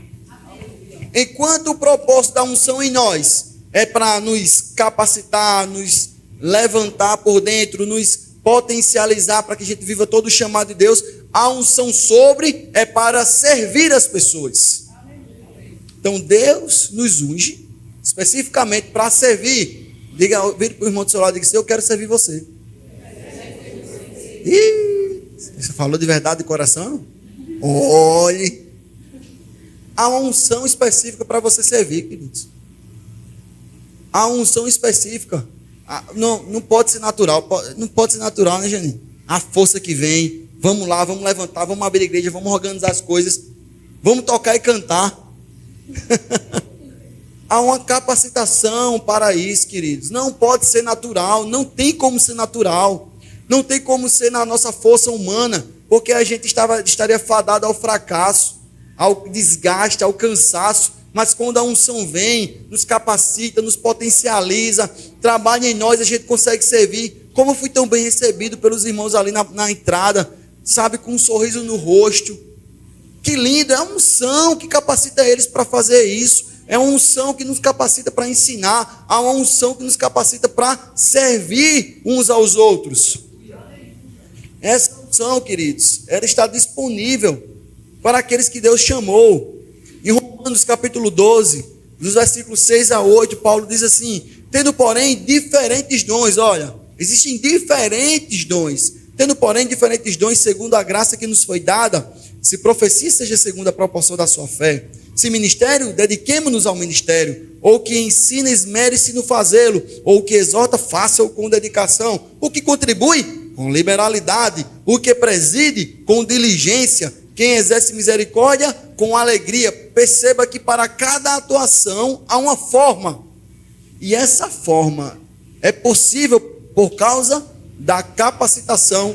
Enquanto o propósito da unção em nós é para nos capacitar, nos levantar por dentro, nos potencializar para que a gente viva todo o chamado de Deus, a unção sobre é para servir as pessoas. Então Deus nos unge especificamente para servir. Vire para o irmão do seu lado e diga assim: eu quero servir você. Ih, você falou de verdade de coração? Olhe, há uma unção específica para você servir, queridos. Há uma unção específica. Não pode ser natural. Não pode ser natural, né, Janine? A força que vem. Vamos lá, vamos levantar, vamos abrir a igreja, vamos organizar as coisas. Vamos tocar e cantar. Há uma capacitação para isso, queridos. Não pode ser natural. Não tem como ser natural. Não tem como ser na nossa força humana. Porque a gente estaria fadado ao fracasso, ao desgaste, ao cansaço. Mas quando a unção vem, nos capacita, nos potencializa, trabalha em nós, a gente consegue servir. Como eu fui tão bem recebido pelos irmãos ali na entrada, sabe, com um sorriso no rosto. Que lindo, é a unção que capacita eles para fazer isso. É uma unção que nos capacita para ensinar. Há uma unção que nos capacita para servir uns aos outros. Essa unção, queridos, ela está disponível para aqueles que Deus chamou. Em Romanos capítulo 12, dos versículos 6 a 8, Paulo diz assim: tendo porém diferentes dons, olha, existem diferentes dons, tendo porém diferentes dons segundo a graça que nos foi dada, se profecia seja segundo a proporção da sua fé, se ministério, dediquemo-nos ao ministério, ou que ensina, esmere-se no fazê-lo, ou que exorta, faça-o com dedicação, o que contribui, com liberalidade, o que preside, com diligência, quem exerce misericórdia, com alegria. Perceba que para cada atuação há uma forma. E essa forma é possível por causa da capacitação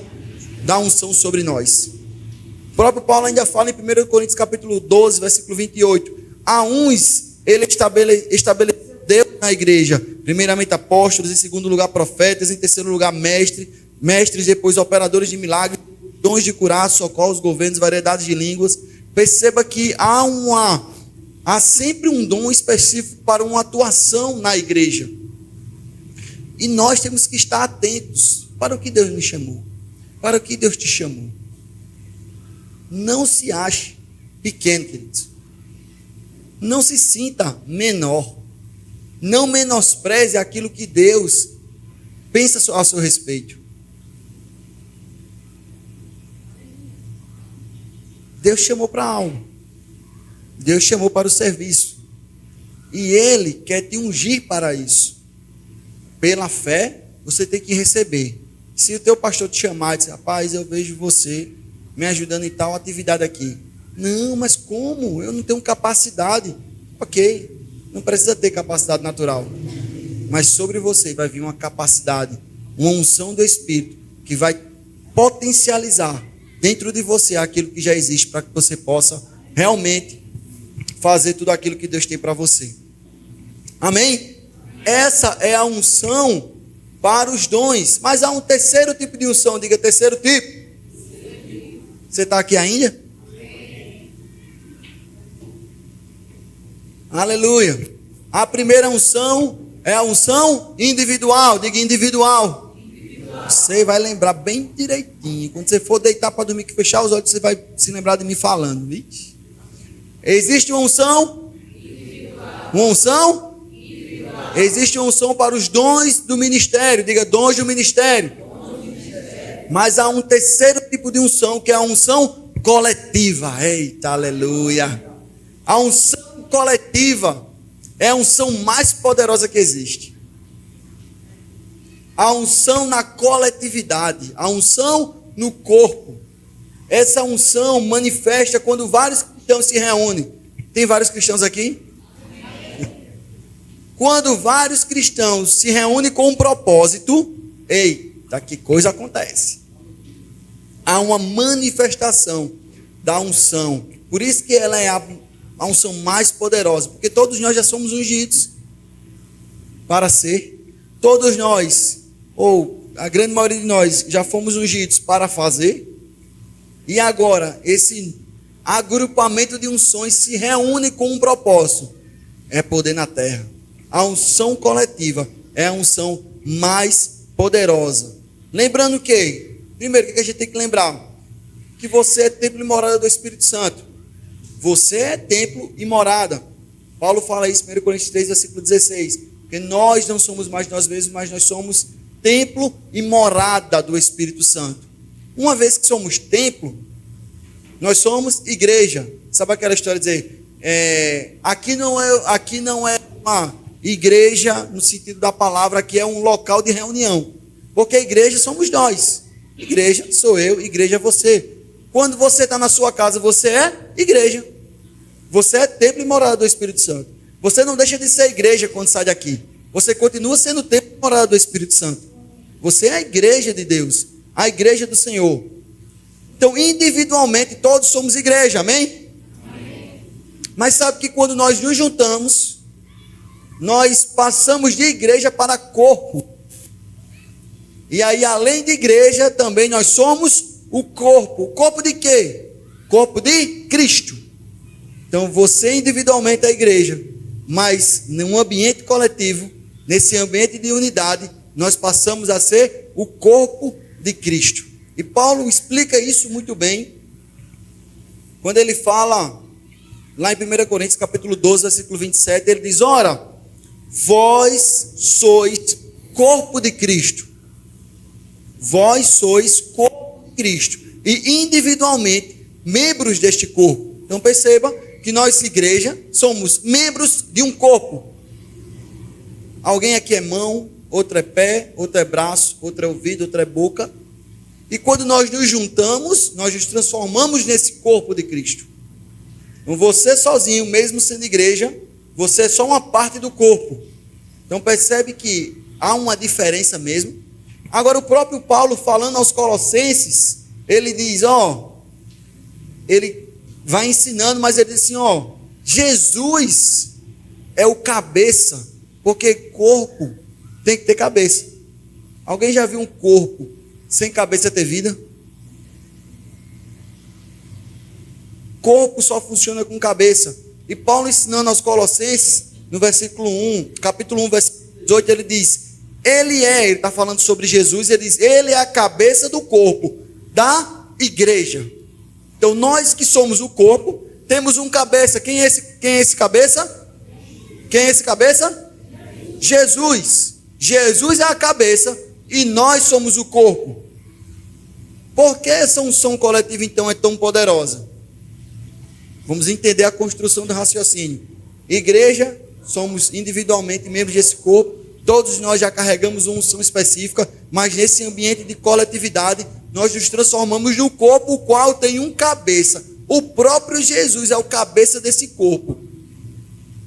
da unção sobre nós. O próprio Paulo ainda fala em 1 Coríntios capítulo 12, versículo 28. A uns ele estabeleceu Deus na igreja. Primeiramente apóstolos, em segundo lugar profetas, em terceiro lugar mestres, depois operadores de milagres, dons de curar, socorros, governos, variedades de línguas. Perceba que há sempre um dom específico para uma atuação na igreja. E nós temos que estar atentos para o que Deus nos chamou, para o que Deus te chamou. Não se ache pequeno, queridos. Não se sinta menor. Não menospreze aquilo que Deus pensa a seu respeito. Deus chamou para algo. Deus chamou para o serviço. E Ele quer te ungir para isso. Pela fé, você tem que receber. Se o teu pastor te chamar e dizer: rapaz, eu vejo você me ajudando em tal atividade aqui. Não, mas como? Eu não tenho capacidade. Ok, não precisa ter capacidade natural. Mas sobre você vai vir uma capacidade, uma unção do Espírito, que vai potencializar dentro de você aquilo que já existe, para que você possa realmente fazer tudo aquilo que Deus tem para você. Amém? Essa é a unção para os dons. Mas há um terceiro tipo de unção. Diga terceiro tipo. Você está aqui ainda? Aleluia. A primeira unção é a unção individual. Diga individual. Você vai lembrar bem direitinho. Quando você for deitar para dormir, que fechar os olhos, você vai se lembrar de mim falando. Vixe. Existe uma unção? Uma unção? Existe uma unção para os dons do ministério. Diga dons do ministério. Mas há um terceiro tipo de unção, que é a unção coletiva. Eita, aleluia. A unção coletiva é a unção mais poderosa que existe. A unção na coletividade, a unção no corpo. Essa unção manifesta quando vários cristãos se reúnem. Tem vários cristãos aqui? Quando vários cristãos se reúnem com um propósito, eita, que coisa acontece. Há uma manifestação da unção. Por isso que ela é a unção mais poderosa. Porque todos nós já somos ungidos para ser. Todos nós, ou a grande maioria de nós, já fomos ungidos para fazer. E agora, esse agrupamento de unções se reúne com um propósito. É poder na terra. A unção coletiva é a unção mais poderosa. Lembrando que, primeiro, o que a gente tem que lembrar? Que você é templo e morada do Espírito Santo. Você é templo e morada. Paulo fala isso em 1 Coríntios 3, versículo 16. Que nós não somos mais nós mesmos, mas nós somos templo e morada do Espírito Santo. Uma vez que somos templo, nós somos igreja. Sabe aquela história de dizer, aqui não é uma igreja no sentido da palavra, aqui é um local de reunião. Porque a igreja somos nós. Igreja sou eu, igreja é você. Quando você está na sua casa, você é igreja. Você é templo e morada do Espírito Santo. Você não deixa de ser igreja quando sai daqui. Você continua sendo templo e morada do Espírito Santo. Você é a igreja de Deus, a igreja do Senhor. Então, individualmente, todos somos igreja, amém? Amém. Mas sabe que quando nós nos juntamos, nós passamos de igreja para corpo. E aí, além de igreja, também nós somos o corpo. O corpo de quê? Corpo de Cristo. Então, você individualmente é a igreja, mas num ambiente coletivo, nesse ambiente de unidade, nós passamos a ser o corpo de Cristo. E Paulo explica isso muito bem, quando ele fala, lá em 1 Coríntios, capítulo 12, versículo 27, ele diz, ora, vós sois corpo de Cristo. Vós sois corpo de Cristo. E individualmente, membros deste corpo. Então perceba que nós, igreja, somos membros de um corpo. Alguém aqui é mão, outro é pé, outro é braço, outro é ouvido, outro é boca. E quando nós nos juntamos, nós nos transformamos nesse corpo de Cristo. Então você sozinho, mesmo sendo igreja, você é só uma parte do corpo. Então percebe que há uma diferença mesmo. Agora o próprio Paulo falando aos Colossenses, ele diz, ele vai ensinando, mas ele diz assim, Jesus é o cabeça, porque corpo tem que ter cabeça. Alguém já viu um corpo sem cabeça ter vida? Corpo só funciona com cabeça. E Paulo ensinando aos Colossenses, no versículo 1, capítulo 1, versículo 18, ele diz, ele está falando sobre Jesus, ele diz, ele é a cabeça do corpo, da igreja. Então nós que somos o corpo, temos um cabeça. Quem é esse cabeça? Quem é esse cabeça? Jesus. Jesus é a cabeça e nós somos o corpo. Por que essa unção coletiva então é tão poderosa? Vamos entender a construção do raciocínio. Igreja, somos individualmente membros desse corpo. Todos nós já carregamos uma unção específica, mas nesse ambiente de coletividade, nós nos transformamos no corpo, o qual tem um cabeça. O próprio Jesus é o cabeça desse corpo.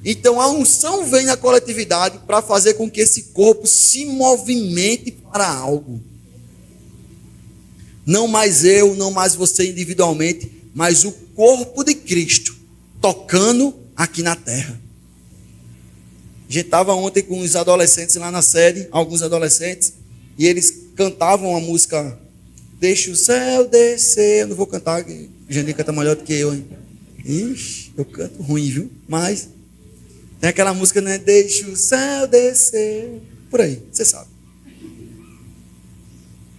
Então a unção vem na coletividade para fazer com que esse corpo se movimente para algo. Não mais eu, não mais você individualmente, mas o corpo de Cristo tocando aqui na terra. A gente estava ontem com os adolescentes lá na sede, alguns adolescentes, e eles cantavam a música Deixa o céu descer. Eu não vou cantar, o Jandir canta melhor do que eu, hein? Ixi, eu canto ruim, viu? Mas tem aquela música, né? Deixa o céu descer. Por aí, você sabe.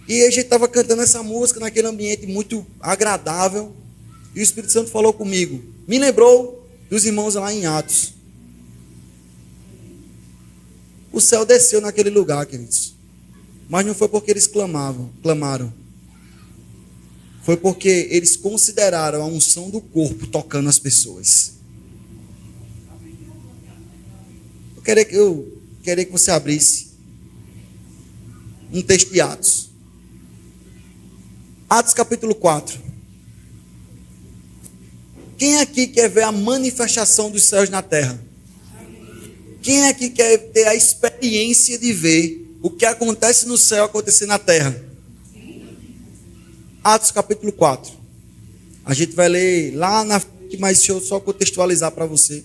E a gente estava cantando essa música naquele ambiente muito agradável. E o Espírito Santo falou comigo. Me lembrou dos irmãos lá em Atos. O céu desceu naquele lugar, queridos. Mas não foi porque eles clamaram. Foi porque eles consideraram a unção do corpo tocando as pessoas. Eu queria que você abrisse um texto de Atos. Atos capítulo 4. Quem aqui quer ver a manifestação dos céus na terra? Quem é que quer ter a experiência de ver o que acontece no céu acontecer na terra? Atos capítulo 4. A gente vai ler lá na frente, mas deixa eu só contextualizar para você.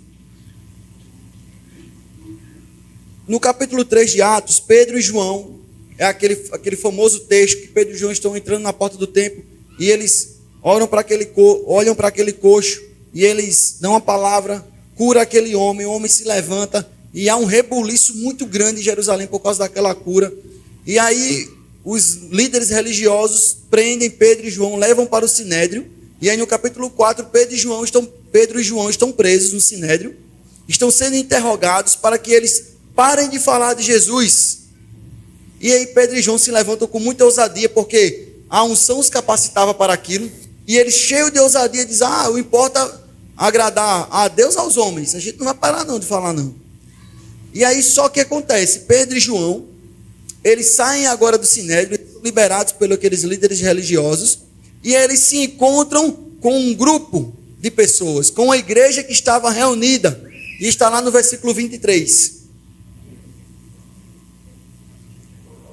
No capítulo 3 de Atos, Pedro e João, é aquele famoso texto que Pedro e João estão entrando na porta do templo e eles olham para aquele coxo e eles dão a palavra, cura aquele homem, o homem se levanta e há um rebuliço muito grande em Jerusalém por causa daquela cura. E aí os líderes religiosos prendem Pedro e João, levam para o Sinédrio. E aí no capítulo 4, Pedro e João estão presos no Sinédrio, estão sendo interrogados para que eles parem de falar de Jesus. E aí Pedro e João se levantam com muita ousadia, porque a unção os capacitava para aquilo. E eles, cheios de ousadia, dizem: o importa agradar a Deus aos homens. A gente não vai parar não de falar não. E aí só que acontece, Pedro e João, eles saem agora do Sinédrio, liberados pelos aqueles líderes religiosos, e eles se encontram com um grupo de pessoas, com a igreja que estava reunida, e está lá no versículo 23.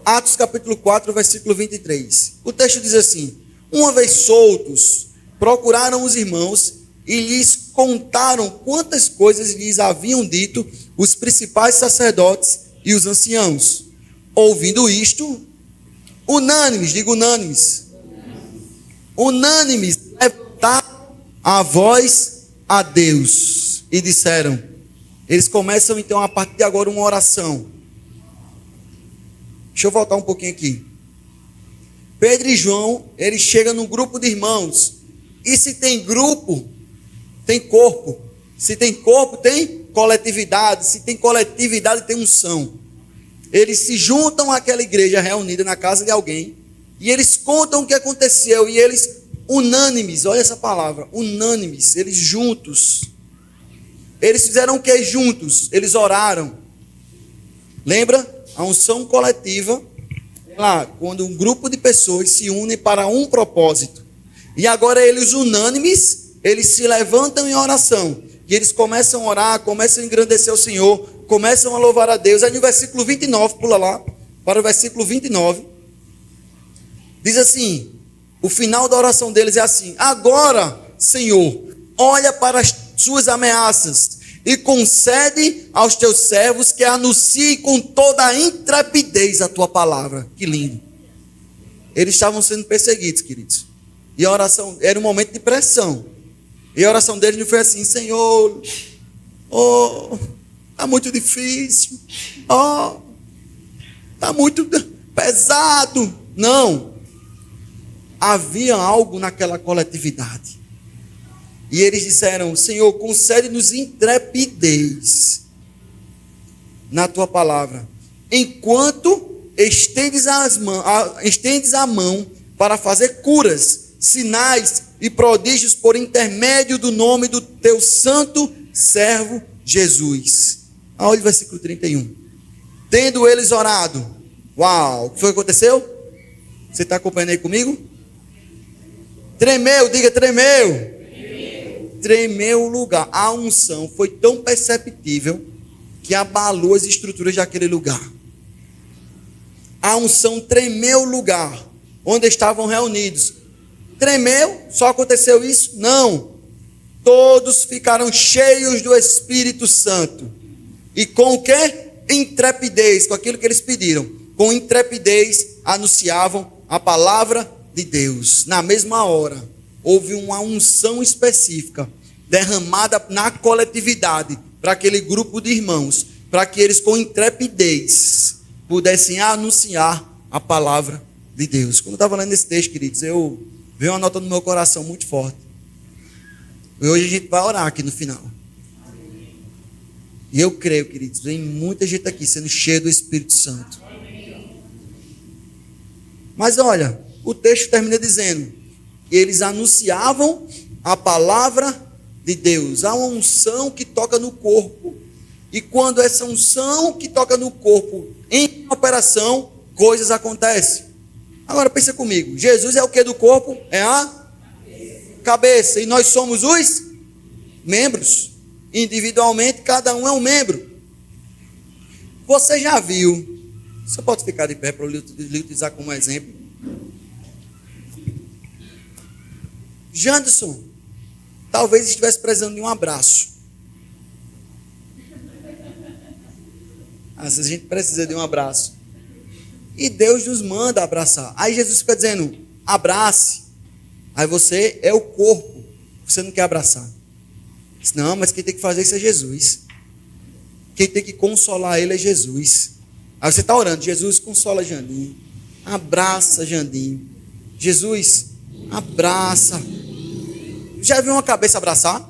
Atos capítulo 4, versículo 23. O texto diz assim: uma vez soltos, procuraram os irmãos e lhes contaram quantas coisas lhes haviam dito os principais sacerdotes e os anciãos. Ouvindo isto, unânimes, levantaram a voz a Deus e disseram. Eles começam então a partir de agora uma oração. Deixa eu voltar um pouquinho aqui. Pedro e João, eles chegam num grupo de irmãos. E se tem grupo, tem corpo. Se tem corpo, tem coletividade. Se tem coletividade, tem unção. Eles se juntam àquela igreja reunida na casa de alguém. E eles contam o que aconteceu. E eles, unânimes, olha essa palavra, unânimes, eles juntos. Eles fizeram o que juntos? Eles oraram. Lembra? A unção coletiva, lá, quando um grupo de pessoas se unem para um propósito. E agora eles unânimes, eles se levantam em oração. E eles começam a orar, começam a engrandecer o Senhor, começam a louvar a Deus. Aí no versículo 29, pula lá, para o versículo 29. Diz assim, o final da oração deles é assim: agora, Senhor, olha para as suas ameaças e concede aos teus servos que anunciem com toda a intrepidez a tua palavra. Que lindo. Eles estavam sendo perseguidos, queridos. E a oração era um momento de pressão. E a oração deles não foi assim: Senhor, está muito difícil. Está muito pesado. Não. Havia algo naquela coletividade. E eles disseram: Senhor, concede-nos intrepidez na tua palavra, enquanto estendes a mão para fazer curas, sinais e prodígios por intermédio do nome do teu santo servo Jesus. Olha o versículo 31. Tendo eles orado, uau, o que foi que aconteceu? Você está acompanhando aí comigo? Tremeu, diga tremeu. Tremeu o lugar. A unção foi tão perceptível que abalou as estruturas daquele lugar. A unção tremeu o lugar onde estavam reunidos. Tremeu? Só aconteceu isso? Não. Todos ficaram cheios do Espírito Santo. E com o quê? Intrepidez, com aquilo que eles pediram. Com intrepidez anunciavam a palavra de Deus. Na mesma hora, houve uma unção específica derramada na coletividade para aquele grupo de irmãos, para que eles com intrepidez pudessem anunciar a palavra de Deus. Quando eu estava lendo esse texto, queridos, veio uma nota no meu coração muito forte. E hoje a gente vai orar aqui no final. E eu creio, queridos, vem muita gente aqui sendo cheia do Espírito Santo. Mas olha, o texto termina dizendo: eles anunciavam a palavra de Deus. Há uma unção que toca no corpo. E quando essa unção que toca no corpo em operação, coisas acontecem. Agora pensa comigo. Jesus é o que do corpo? É a cabeça. E nós somos os membros. Individualmente, cada um é um membro. Você já viu? Você pode ficar de pé para eu lhe utilizar como exemplo. Janderson talvez estivesse precisando de um abraço. Às vezes a gente precisa de um abraço. E Deus nos manda abraçar. Aí Jesus fica dizendo, abrace. Aí você é o corpo. Você não quer abraçar. Diz, não, mas quem tem que fazer isso é Jesus. Quem tem que consolar ele é Jesus. Aí você está orando, Jesus consola Jandim. Abraça Jandim. Jesus, abraça. Já viu uma cabeça abraçar?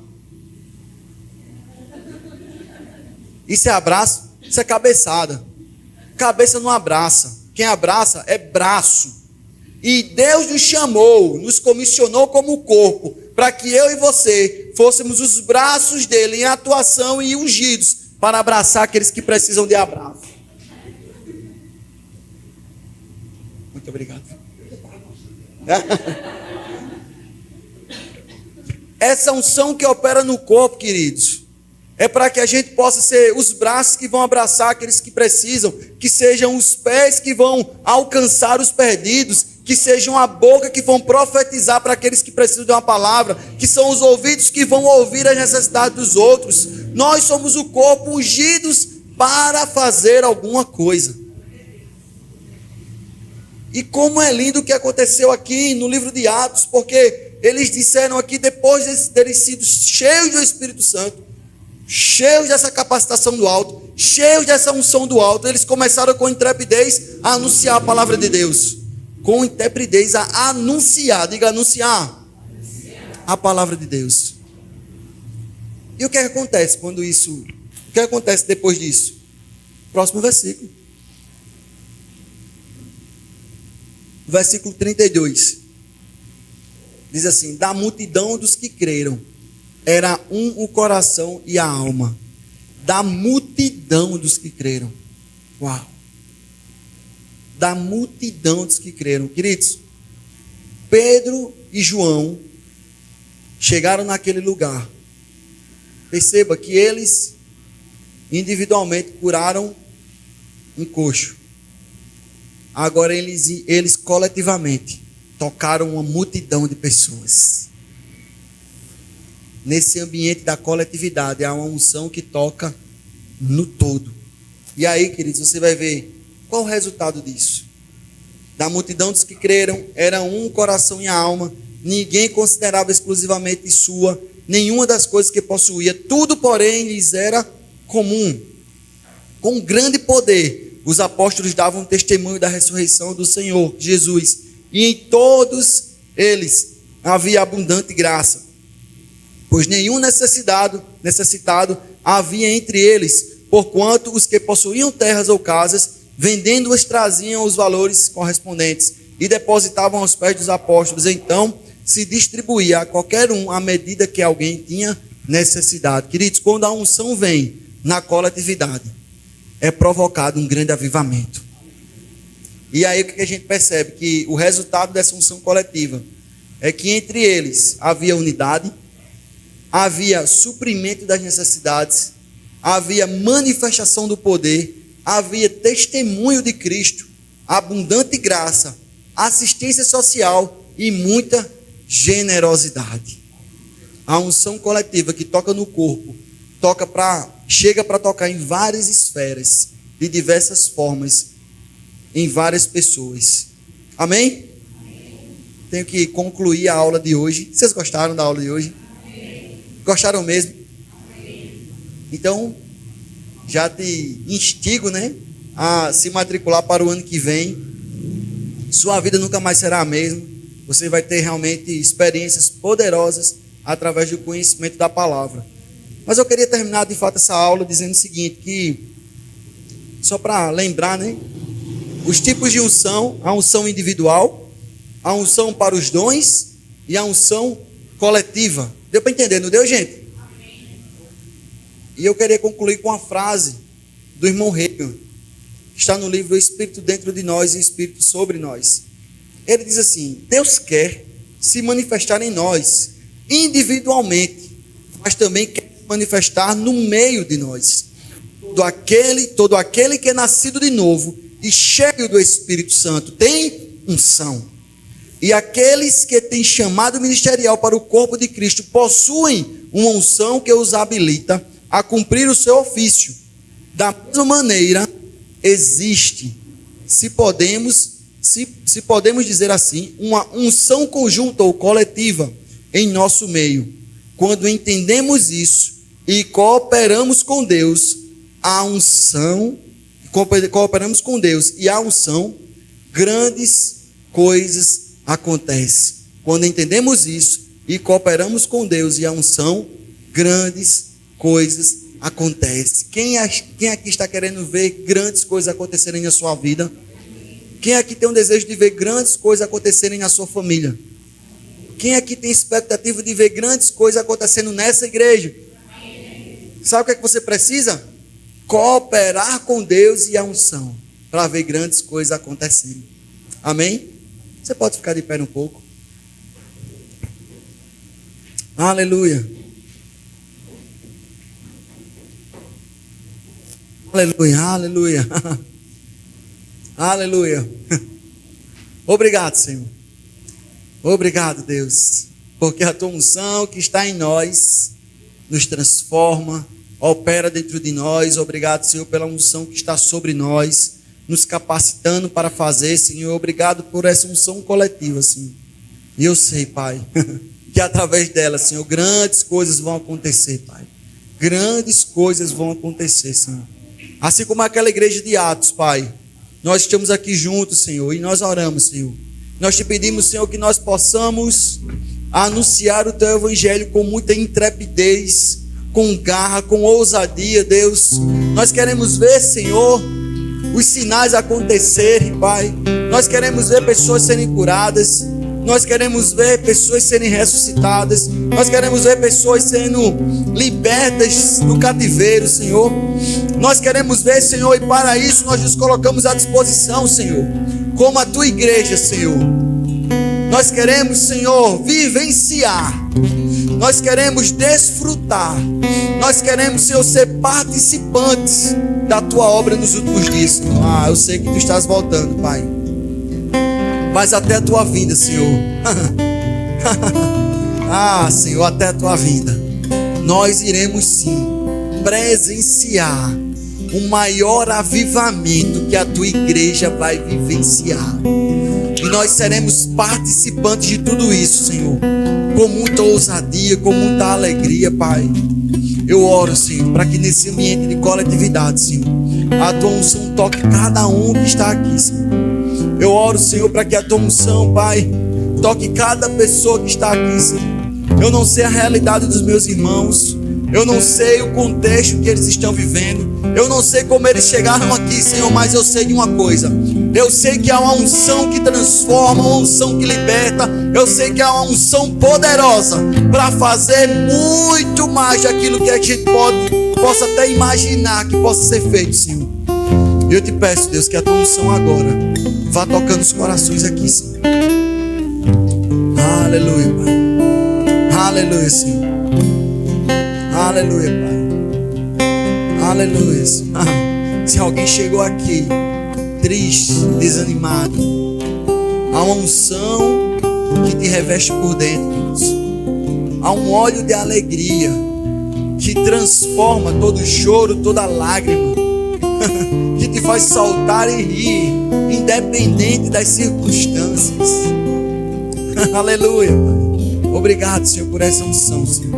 Isso é abraço? Isso é cabeçada. Cabeça não abraça. Quem abraça é braço. E Deus nos chamou, nos comissionou como corpo, para que eu e você fôssemos os braços dele em atuação e ungidos para abraçar aqueles que precisam de abraço. Muito obrigado. Essa unção que opera no corpo, queridos, é para que a gente possa ser os braços que vão abraçar aqueles que precisam, que sejam os pés que vão alcançar os perdidos, que sejam a boca que vão profetizar para aqueles que precisam de uma palavra, que são os ouvidos que vão ouvir as necessidades dos outros. Nós somos o corpo ungidos para fazer alguma coisa. E como é lindo o que aconteceu aqui no livro de Atos, porque eles disseram aqui, depois de terem sido cheios do Espírito Santo, cheios dessa capacitação do alto, cheios dessa unção do alto, eles começaram com intrepidez a anunciar a palavra de Deus. Com intrepidez a anunciar, diga anunciar a palavra de Deus. E o que acontece quando isso, o que acontece depois disso? Próximo versículo. Versículo 32. Diz assim, da multidão dos que creram, era um o coração e a alma. Da multidão dos que creram. Uau! Da multidão dos que creram. Queridos, Pedro e João chegaram naquele lugar. Perceba que eles individualmente curaram um coxo. Agora eles coletivamente tocaram uma multidão de pessoas. Nesse ambiente da coletividade, há uma unção que toca no todo. E aí, queridos, você vai ver qual o resultado disso. Da multidão dos que creram, era um coração e a alma. Ninguém considerava exclusivamente sua nenhuma das coisas que possuía. Tudo, porém, lhes era comum. Com grande poder, os apóstolos davam testemunho da ressurreição do Senhor Jesus. E em todos eles havia abundante graça. Pois nenhum necessitado havia entre eles, porquanto os que possuíam terras ou casas, vendendo-as, traziam os valores correspondentes e depositavam aos pés dos apóstolos. Então se distribuía a qualquer um à medida que alguém tinha necessidade. Queridos, quando a unção vem na coletividade, é provocado um grande avivamento. E aí o que a gente percebe? Que o resultado dessa unção coletiva é que entre eles havia unidade, havia suprimento das necessidades, havia manifestação do poder, havia testemunho de Cristo, abundante graça, assistência social e muita generosidade. A unção coletiva que toca no corpo, chega para tocar em várias esferas, de diversas formas, em várias pessoas. Amém? Tenho que concluir a aula de hoje. Vocês gostaram da aula de hoje? Gostaram mesmo? Então, já te instigo, né, a se matricular para o ano que vem. Sua vida nunca mais será a mesma. Você vai ter realmente experiências poderosas através do conhecimento da palavra. Mas eu queria terminar de fato essa aula dizendo o seguinte, que só para lembrar, né, os tipos de unção: a unção individual, a unção para os dons e a unção coletiva. Deu para entender, não deu, gente? Amém. E eu queria concluir com a frase do irmão Reagan, que está no livro O Espírito Dentro de Nós e o Espírito Sobre Nós. Ele diz assim: Deus quer se manifestar em nós individualmente, mas também quer se manifestar no meio de nós. todo aquele que é nascido de novo e cheio do Espírito Santo tem unção. E aqueles que têm chamado ministerial para o corpo de Cristo possuem uma unção que os habilita a cumprir o seu ofício. Da mesma maneira, existe, se podemos dizer assim, uma unção conjunta ou coletiva em nosso meio. Quando entendemos isso e cooperamos com Deus, grandes coisas acontecem. Quando entendemos isso e cooperamos com Deus e a unção, grandes coisas acontecem. Quem aqui está querendo ver grandes coisas acontecerem na sua vida? Quem aqui tem um desejo de ver grandes coisas acontecerem na sua família? Quem aqui tem expectativa de ver grandes coisas acontecendo nessa igreja? Sabe o que é que você precisa? Cooperar com Deus e a unção para ver grandes coisas acontecendo. Amém? Você pode ficar de pé um pouco. Aleluia. Aleluia, aleluia. Aleluia. Obrigado, Senhor. Obrigado, Deus. Porque a tua unção que está em nós nos transforma, opera dentro de nós. Obrigado, Senhor, pela unção que está sobre nós, nos capacitando para fazer, Senhor. Obrigado por essa unção coletiva, Senhor. E eu sei, Pai, que através dela, Senhor, grandes coisas vão acontecer, Pai. Grandes coisas vão acontecer, Senhor. Assim como aquela igreja de Atos, Pai. Nós estamos aqui juntos, Senhor, e nós oramos, Senhor. Nós te pedimos, Senhor, que nós possamos anunciar o teu evangelho com muita intrepidez, com garra, com ousadia, Deus. Nós queremos ver, Senhor, os sinais acontecerem, Pai. Nós queremos ver pessoas serem curadas. Nós queremos ver pessoas serem ressuscitadas. Nós queremos ver pessoas sendo libertas do cativeiro, Senhor. Nós queremos ver, Senhor, e para isso nós nos colocamos à disposição, Senhor, como a tua igreja, Senhor. Nós queremos, Senhor, vivenciar. Nós queremos desfrutar. Nós queremos, Senhor, ser participantes da tua obra nos últimos dias, Senhor. Eu sei que tu estás voltando, Pai. Mas até a tua vinda, Senhor. Senhor, até a tua vinda, nós iremos sim presenciar o maior avivamento que a tua igreja vai vivenciar. E nós seremos participantes de tudo isso, Senhor, com muita ousadia, com muita alegria, Pai. Eu oro, Senhor, para que nesse ambiente de coletividade, Senhor, a tua unção toque cada um que está aqui, Senhor. Eu oro, Senhor, para que a tua unção, Pai, toque cada pessoa que está aqui, Senhor. Eu não sei a realidade dos meus irmãos. Eu não sei o contexto que eles estão vivendo. Eu não sei como eles chegaram aqui, Senhor, mas eu sei de uma coisa. Eu sei que há uma unção que transforma, uma unção que liberta. Eu sei que há uma unção poderosa para fazer muito mais daquilo que a gente possa até imaginar que possa ser feito, Senhor. Eu te peço, Deus, que a tua unção agora vá tocando os corações aqui, Senhor. Aleluia, Pai. Aleluia, Senhor. Aleluia, Pai. Aleluia, Senhor. Se alguém chegou aqui triste, desanimado, há uma unção que te reveste por dentro, Deus. Há um óleo de alegria que transforma todo choro, toda lágrima, que te faz saltar e rir, independente das circunstâncias. Aleluia, Pai. Obrigado, Senhor, por essa unção, Senhor.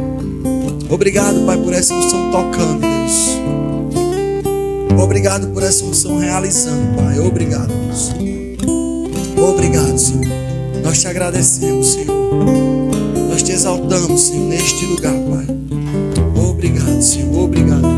Obrigado, Pai, por essa unção tocando, Deus. Obrigado por essa unção realizando, Pai. Obrigado, Deus. Obrigado, Senhor. Nós te agradecemos, Senhor. Nós te exaltamos, Senhor, neste lugar, Pai. Obrigado, Senhor. Obrigado.